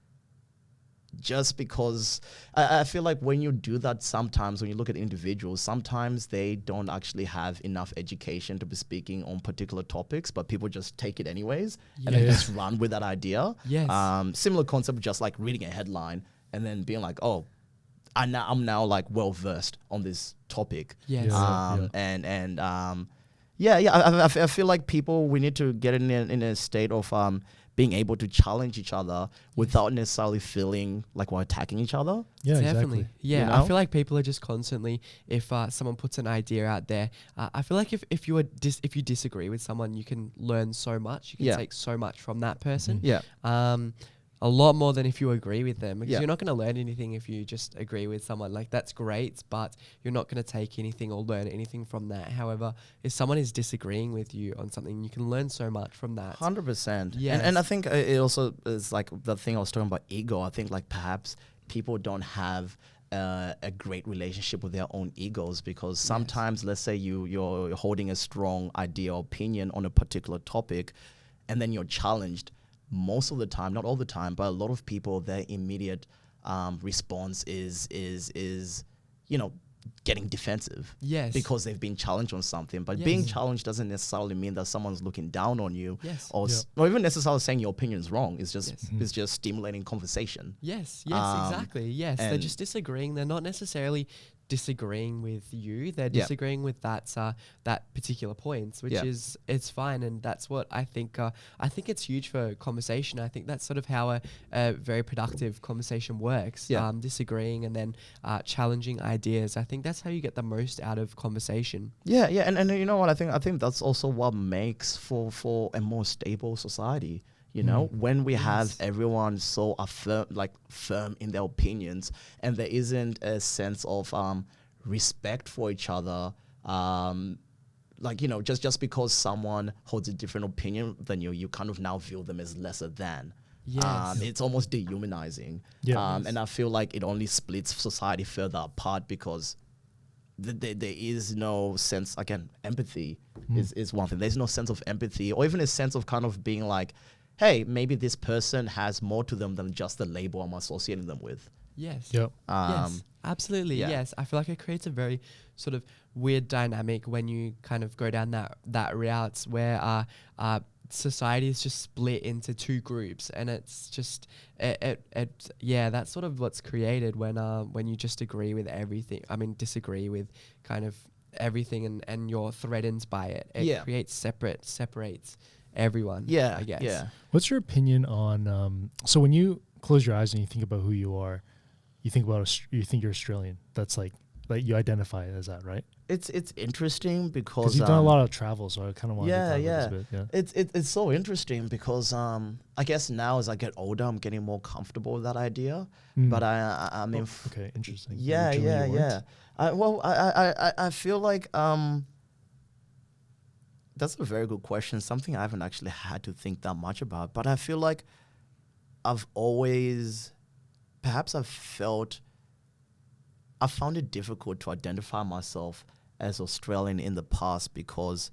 just because I feel like when you do that, sometimes when you look at individuals, sometimes they don't actually have enough education to be speaking on particular topics, but people just take it anyways and then just run with that idea. Similar concept, just like reading a headline and then being like, oh, I'm now like well versed on this topic. I feel like people, we need to get in a state of being able to challenge each other without necessarily feeling like we're attacking each other. Definitely. Exactly. You know? I feel like people are just constantly, if someone puts an idea out there, I feel like if you disagree with someone, you can learn so much. You can take so much from that person. A lot more than if you agree with them, because you're not going to learn anything if you just agree with someone. Like, that's great, but you're not going to take anything or learn anything from that. However, if someone is disagreeing with you on something, you can learn so much from that. 100%. And I think it also is like the thing I was talking about, ego. I think like perhaps people don't have a great relationship with their own egos, because sometimes, let's say you're holding a strong idea or opinion on a particular topic, and then you're challenged. Most of the time, not all the time, but a lot of people, their immediate response is getting defensive. Because they've been challenged on something. But being challenged doesn't necessarily mean that someone's looking down on you or even necessarily saying your opinion is wrong. It's just it's just stimulating conversation. Exactly. They're just disagreeing. They're not necessarily disagreeing with you. They're disagreeing with that particular point, which is, it's fine. And that's what I think it's huge for conversation. I think that's sort of how a very productive conversation works. Disagreeing and then challenging ideas. I think that's how you get the most out of conversation. And you know what, I think that's also what makes for a more stable society. You know, when we have everyone so firm in their opinions, and there isn't a sense of respect for each other, just because someone holds a different opinion than you kind of now view them as lesser than. It's almost dehumanizing. And I feel like it only splits society further apart, because there is no sense, again, empathy is one thing. There's no sense of empathy, or even a sense of kind of being like, hey, maybe this person has more to them than just the label I'm associating them with. Yes, absolutely. Yes, I feel like it creates a very sort of weird dynamic when you kind of go down that route where society is just split into two groups, and it's just that's sort of what's created when you just agree with everything. I mean, disagree with kind of everything, and you're threatened by it. It creates separates everyone. I guess. What's your opinion on so when you close your eyes and you think about who you are, you think you're Australian? That's like like you identify as that, right? It's interesting because Because you've done a lot of travel, so I kind of want to talk about this a bit. Yeah. It's so interesting because I guess now as I get older, I'm getting more comfortable with that idea. But I mean, okay, interesting. Yeah. I feel like that's a very good question. Something I haven't actually had to think that much about. But I feel like I've always, perhaps I found it difficult to identify myself as Australian in the past because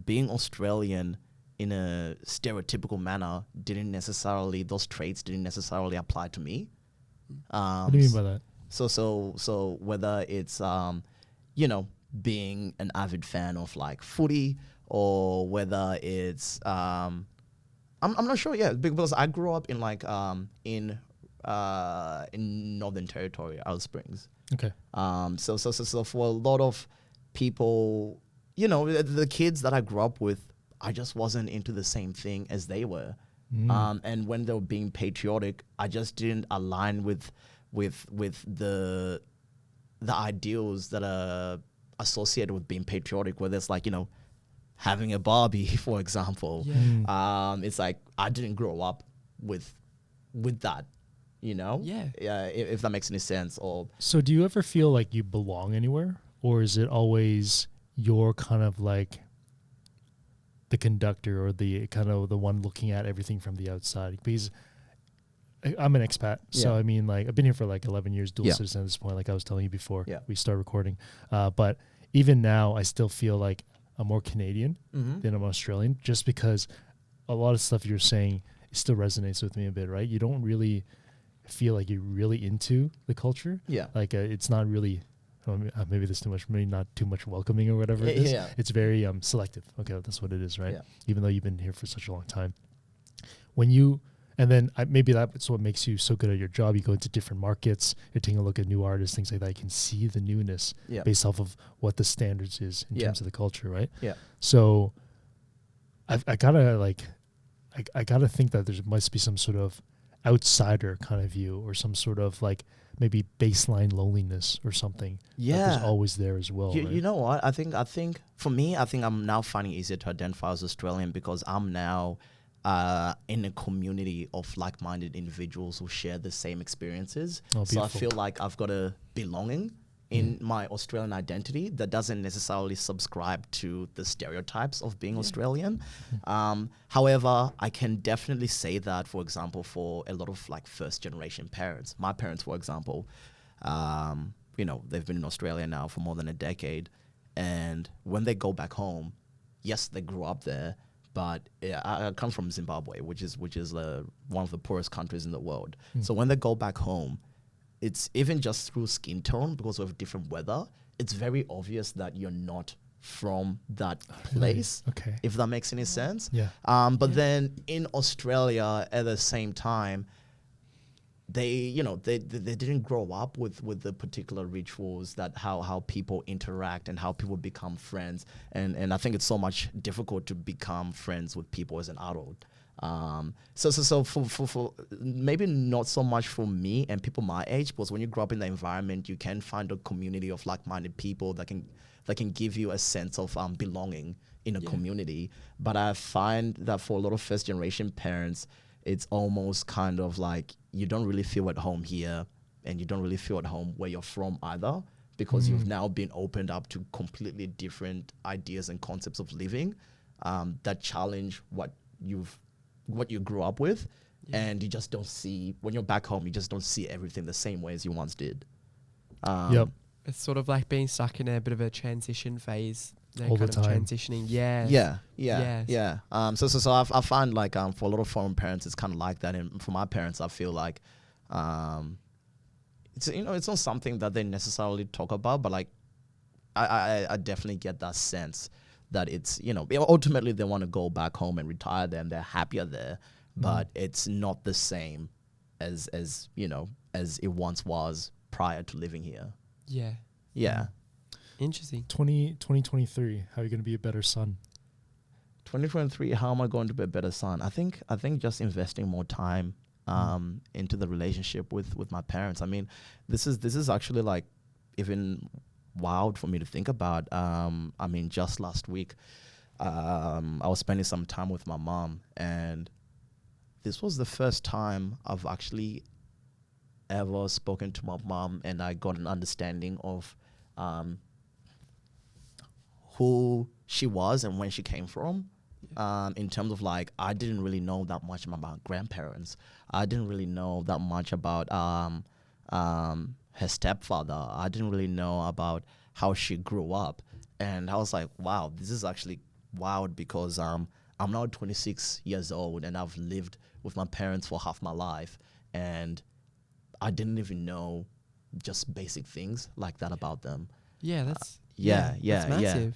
being Australian in a stereotypical manner those traits didn't necessarily apply to me. What do you mean by that? So whether it's being an avid fan of like footy, or whether it's I'm not sure. Yeah, because I grew up in like in Northern Territory, Alice Springs. Okay. So for a lot of people, the kids that I grew up with, I just wasn't into the same thing as they were. And when they were being patriotic, I just didn't align with the ideals that are associated with being patriotic, whether it's like, having a Barbie, for example. Yeah. It's like I didn't grow up with that, if that makes any sense. Or so do you ever feel like you belong anywhere, or is it always you're kind of like the conductor or the kind of the one looking at everything from the outside? Because I'm an expat, so I mean, like I've been here for like 11 years, dual citizen at this point, like I was telling you before we start recording. But even now, I still feel like I'm more Canadian than I'm Australian, just because a lot of stuff you're saying still resonates with me a bit, right? You don't really feel like you're really into the culture. Yeah. Like it's not really, maybe there's too much, maybe not too much welcoming or whatever it is. Yeah. It's very selective. Okay, that's what it is, right? Yeah. Even though you've been here for such a long time. And then maybe that's what makes you so good at your job. You go into different markets, you're taking a look at new artists, things like that. You can see the newness based off of what the standards is in terms of the culture, right? Yeah. So I gotta think that there must be some sort of outsider kind of view, or some sort of like maybe baseline loneliness or something. Yeah. That there's always there as well. Right? You know what? I think for me, I'm now finding it easier to identify as Australian because I'm now in a community of like-minded individuals who share the same experiences. So I feel like I've got a belonging in my Australian identity that doesn't necessarily subscribe to the stereotypes of being Australian. However, I can definitely say that, for example, for a lot of like first-generation parents, my parents, for example, they've been in Australia now for more than a decade, and when they go back home, yes, they grew up there. But I come from Zimbabwe, which is one of the poorest countries in the world. So when they go back home, it's even just through skin tone, because of different weather, it's very obvious that you're not from that place. Okay. If that makes any sense. Yeah. But then in Australia, at the same time, they didn't grow up with the particular rituals that how people interact and how people become friends, and I think it's so much difficult to become friends with people as an adult. So for maybe not so much for me and people my age, because when you grow up in the environment, you can find a community of like-minded people that can give you a sense of belonging in a community. But I find that for a lot of first-generation parents, it's almost kind of like you don't really feel at home here, and you don't really feel at home where you're from either, because you've now been opened up to completely different ideas and concepts of living that challenge what you grew up with, and you just don't see, when you're back home, you just don't see everything the same way as you once did. It's sort of like being stuck in a bit of a transition phase. All the time. Transitioning, So I find like for a lot of foreign parents, it's kind of like that, and for my parents, I feel like it's not something that they necessarily talk about, but like I definitely get that sense that it's ultimately they want to go back home and retire there, and they're happier there, but it's not the same as it once was prior to living here. Yeah. Interesting. 2023, how are you going to be a better son? 2023, how am I going to be a better son? I think just investing more time into the relationship with my parents. I mean, this is actually like even wild for me to think about. I mean, just last week, I was spending some time with my mom, and this was the first time I've actually ever spoken to my mom, and I got an understanding of who she was and when she came from. In terms of like, I didn't really know that much about my grandparents. I didn't really know that much about her stepfather. I didn't really know about how she grew up. And I was like, wow, this is actually wild, because I'm now 26 years old and I've lived with my parents for half my life. And I didn't even know just basic things like that about them. Yeah, that's that's massive.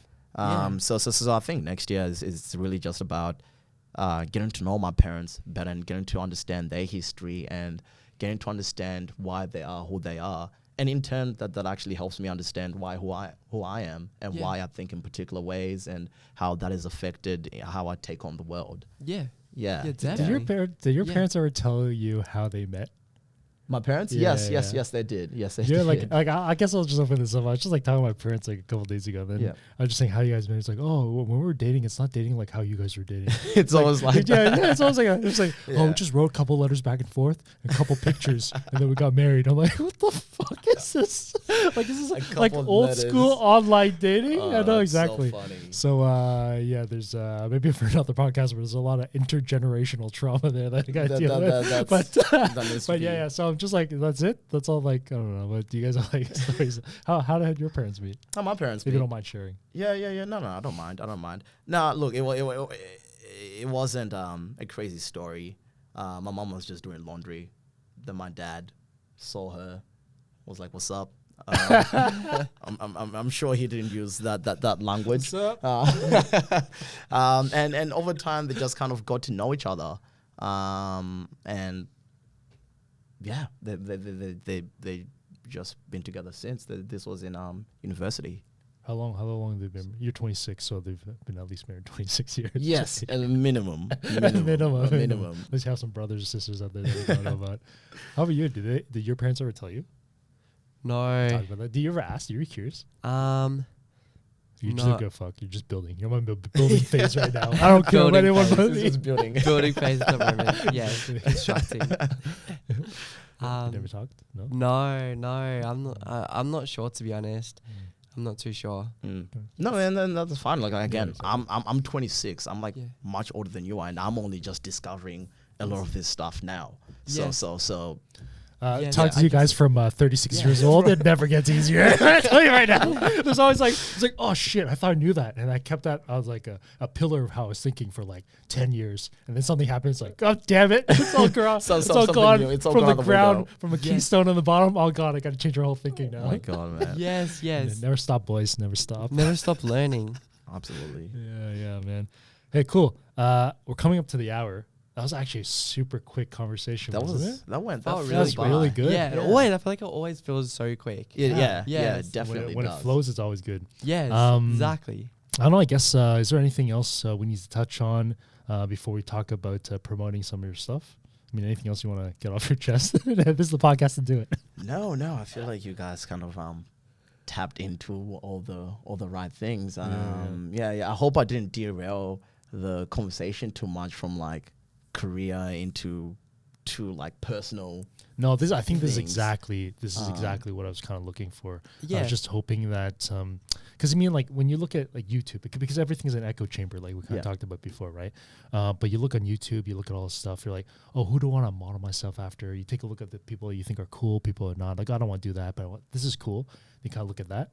So I think next year is really just about getting to know my parents better and getting to understand their history and getting to understand why they are who they are. And in turn, that actually helps me understand who I am and why I think in particular ways and how that has affected how I take on the world. Yeah. Yeah. Definitely. Did your parents ever tell you how they met? My parents? Yeah, Yes, they did. Yes, they Yeah, did. like I guess I'll just open this up. I was just like talking to my parents like a couple days ago. Then I was just saying, how you guys met? It's like, oh, when we were dating, it's not dating like how you guys were dating. It's always like yeah, it's always like oh, we just wrote a couple letters back and forth, a couple pictures, and then we got married. I'm like, what the fuck is this? Like, is this like old school online dating? I know exactly. So funny. So yeah, there's maybe for another podcast, but there's a lot of intergenerational trauma there that I got to deal with. But yeah. So I'm just like, that's it. That's all. Like, I don't know. But do you guys have like stories? How did your parents meet? How my parents If meet? you don't mind sharing. Yeah. No, I don't mind. No, look, it wasn't a crazy story. My mom was just doing laundry. Then my dad saw her, was like, "What's up?" I'm sure he didn't use that language. What's up? And over time they just kind of got to know each other. And yeah, they just been together since. This was in university. How long have they been? You're 26, so they've been at least married 26 years. Yes, at a minimum. Minimum. Let's have some brothers and sisters out there that we don't know about. How about you? Did your parents ever tell you? No. Talk about that. Did you ever ask? You were curious? You just No. don't go fuck. You're just building. You're on my building phase right now. I don't care what Building anyone phase. knows. Just building. Building phase at the moment. Yeah, constructing. Never talked? No? No, I'm not sure, to be honest. I'm not too sure. No, and then that's fine. Like again, exactly. I'm 26. I'm like Yeah. much older than you are, and I'm only just discovering a lot of this stuff now. Yeah. So Talk to you guys from 36 years old. It never gets easier. I tell you right now. There's always like, it's like, oh shit, I thought I knew that. And I kept that, I was like a pillar of how I was thinking for like 10 years. And then something happens, like, oh damn it. It's all gone. It's all gone new. It's all from gone the out the ground, window. from a keystone on the bottom. Oh god, I got to change our whole thinking now. oh my god, man. Yes. Never stop, boys. Never stop. Never stop learning. Absolutely. Yeah, man. Hey, cool. We're coming up to the hour. That was actually a super quick conversation. That wasn't was it? that went Felt that really flew That's really by. good. Yeah, it always. I feel like it always feels so quick. Yeah, Yes. definitely when it does. flows, it's always good. Yes, exactly. I don't know. I guess is there anything else we need to touch on before we talk about promoting some of your stuff? I mean, anything else you want to get off your chest? This is the podcast to do it. No, I feel like you guys kind of tapped into all the right things. Yeah. I hope I didn't derail the conversation too much from like career into like personal. No, I think this is things. exactly what I was kind of looking for. I Yeah. was just hoping that because I mean, like when you look at like YouTube, because everything's an echo chamber, like we kind of talked about before, right? But you look on YouTube, you look at all this stuff, you're like, oh, who do I want to model myself after? You take a look at the people you think are cool, people are not. Like, I don't want to do that, but this is cool. You kind of look at that.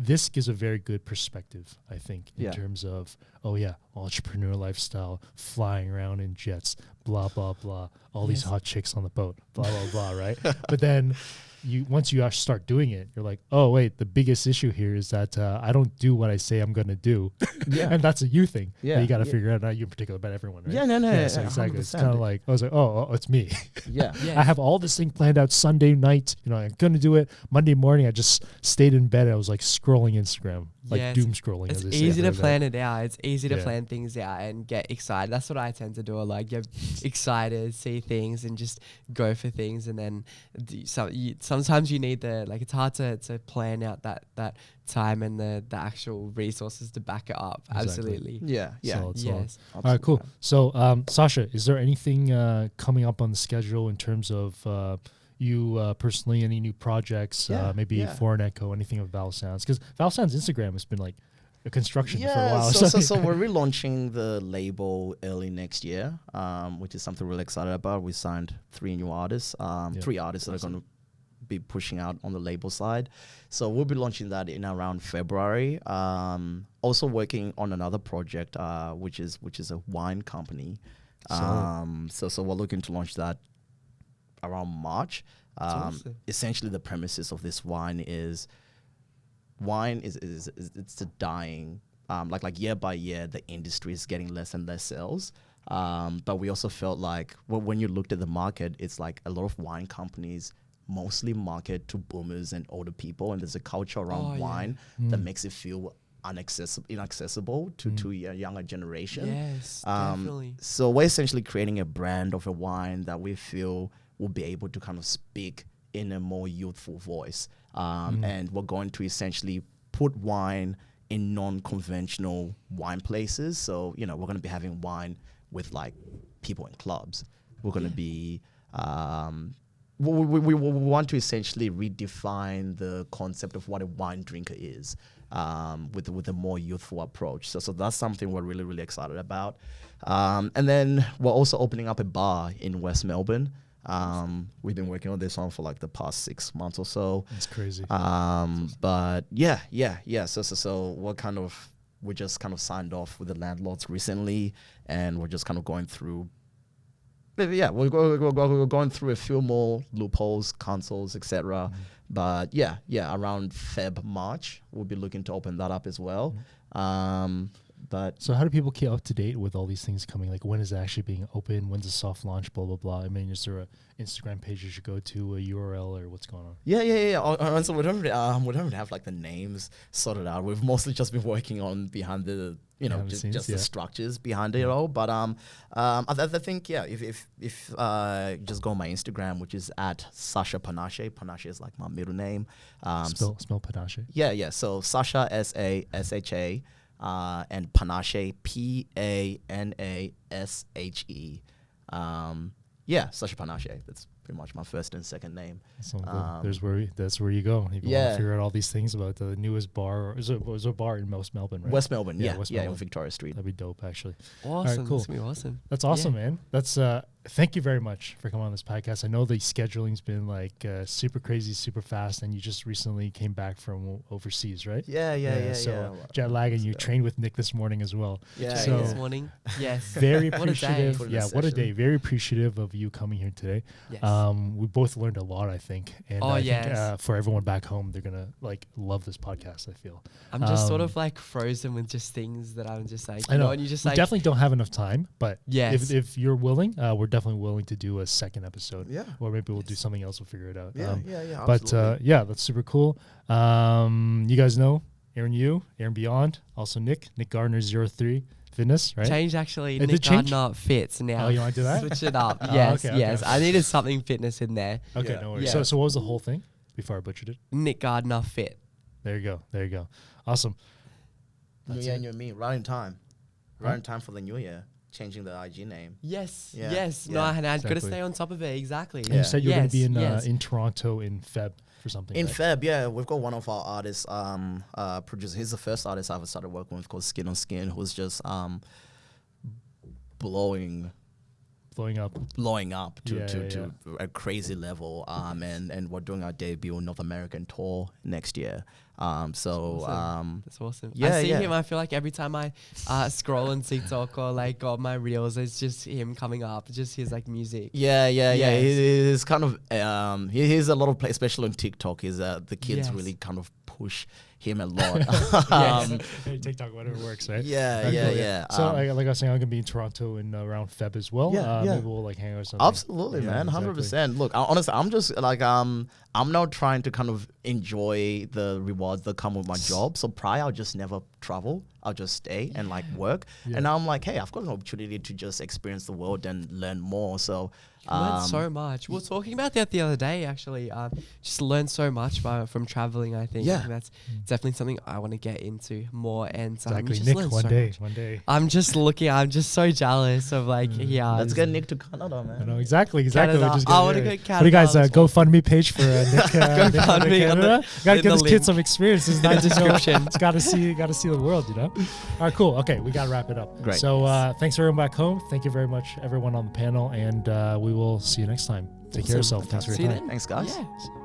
This gives a very good perspective, I think, in terms of, oh yeah, entrepreneur lifestyle, flying around in jets, blah, blah, blah, all these hot chicks on the boat, blah, blah, blah, right? But then once you actually start doing it, you're like, oh wait, the biggest issue here is that I don't do what I say I'm going to do. And that's a you thing. Yeah. You got to figure out, not you in particular, but everyone, right? Yeah, no, So exactly. It's 100%. kind of like, I was like, oh, it's me. Yeah. I have all this thing planned out Sunday night. You know, I'm going to do it. Monday morning, I just stayed in bed. I was like scrolling Instagram. like doom scrolling. It's as they easy say, to plan it out. It's easy to Yeah. plan things out and get excited. That's what I tend to do. I like get excited, see things, and just go for things. And then sometimes you need it's hard to plan out that time and the actual resources to back it up. Exactly. Absolutely. Yeah, yeah. Solid. Yes. All right, cool. So, Sasha, is there anything coming up on the schedule in terms of you personally, any new projects, maybe Foreign Echo, anything of Val Sounds? Because Val Sounds Instagram has been like a construction for a while. So we're relaunching the label early next year, which is something we're really excited about. We signed 3 new artists, 3 artists that are going to be pushing out on the label side. So we'll be launching that in around February. Also working on another project, which is a wine company. So we're looking to launch that around March. Awesome. Essentially, the premises of this wine is it's dying. Like year by year, the industry is getting less and less sales. But we also felt like when you looked at the market, it's like a lot of wine companies mostly market to boomers and older people, and there's a culture around wine that makes it feel inaccessible to a younger generation. Yes, definitely. So we're essentially creating a brand of a wine that we feel will be able to kind of speak in a more youthful voice. And we're going to essentially put wine in non-conventional wine places. So, we're going to be having wine with like people in clubs. We're going to be, we want to essentially redefine the concept of what a wine drinker is with a more youthful approach. So that's something we're really, really excited about. And then we're also opening up a bar in West Melbourne. We've been working on this one for like the past 6 months or so. That's crazy. But yeah. So we just kind of signed off with the landlords recently, and we're just kind of going through. Yeah, we're going through a few more loopholes, consoles, etc. But yeah, around March, we'll be looking to open that up as well. But so how do people keep up to date with all these things coming? Like, when is it actually being open? When's the soft launch? Blah, blah, blah. I mean, is there a Instagram page you should go to, a URL, or what's going on? Yeah. So we don't really have like the names sorted out. We've mostly just been working on behind the, just the structures behind it all. But I think, if you just go on my Instagram, which is at Sasha Panache. Panache is like my middle name. Spell Panache. Yeah. So Sasha, SASHA. And Panache, PANASHE. Sasha Panache. That's pretty much my first and second name. That's where you go. If you want to figure out all these things about the newest bar. Is there a bar in West Melbourne, right? West Melbourne, West Melbourne. on Victoria Street. That'd be dope, actually. Awesome. All right, cool. That's gonna be awesome. That's awesome, man. That's thank you very much for coming on this podcast. I know the scheduling's been like super crazy, super fast, and you just recently came back from overseas, right? Yeah. So jet lag, and you trained with Nick this morning as well. Yeah. So this morning. Yes. Very appreciative. What a day. What a day. Very appreciative of you coming here today. Yes. We both learned a lot, I think. And I think for everyone back home, they're gonna like love this podcast, I feel. I'm just sort of like frozen with just things that I'm just like, I know. and you just we like definitely don't have enough time, but Yes. if you're willing, we're definitely willing to do a second episode. Yeah. Or maybe we'll do something else. We'll figure it out. Yeah. But that's super cool. You guys know Aaron Beyond, also Nick Gardner 03 Fitness, right? Changed actually. It Nick did change? Gardner Fits now. Oh, you want to do that? Switch it up. Oh, Yes. okay. I needed something fitness in there. Okay, Yeah. no worries. Yeah. So what was the whole thing before I butchered it? Nick Gardner Fit. There you go. Awesome. New Year, new me. Right in time. Right in time for the new year. Changing the IG name. Yes. Yeah. Yes. Yeah. No, I had got Exactly. to stay on top of it. Exactly. And you said you were going to be Yes. in Toronto in Feb for something. In right? Feb, yeah, we've got one of our artists, producer. He's the first artist I've started working with called Skin on Skin, who's just blowing up to a crazy level. And we're doing our debut on North American tour next year. That's awesome. Yeah, I see yeah. him. I feel like every time I scroll on TikTok or like on my reels, it's just him coming up, just his like music. Yeah. Yes. He's kind of he's a lot of play, especially on TikTok. Is the kids Yes. really kind of push him a lot. Hey, TikTok, whatever works, right? Yeah. So like I was saying, I'm gonna be in Toronto in around Feb as well. Maybe we'll like hang out or something. Absolutely, man, 100%. Look, honestly, I'm just like I'm not trying to kind of enjoy the rewards that come with my job. So prior, I'll just never travel. I'll just stay and like work. And now I'm like, hey, I've got an opportunity to just experience the world and learn more. So learn so much. We were talking about that the other day, actually. Just learn so much from traveling. I think that's definitely something I want to get into more. And exactly, just Nick, one day. I'm just looking. I'm just so jealous of like, let's get Nick to Canada, man. I know exactly. Canada. I want to go to Canada. What do you guys GoFundMe page for Nick? GoFundMe Canada. Gotta give this kid some experience. It's not the description. It's gotta see the world, you know. All right, cool. Okay, we gotta wrap it up. Great. So thanks for everyone back home. Thank you very much, everyone on the panel, and we will see you next time. Take care of yourself. Thanks for your time. Thanks, guys. Yeah.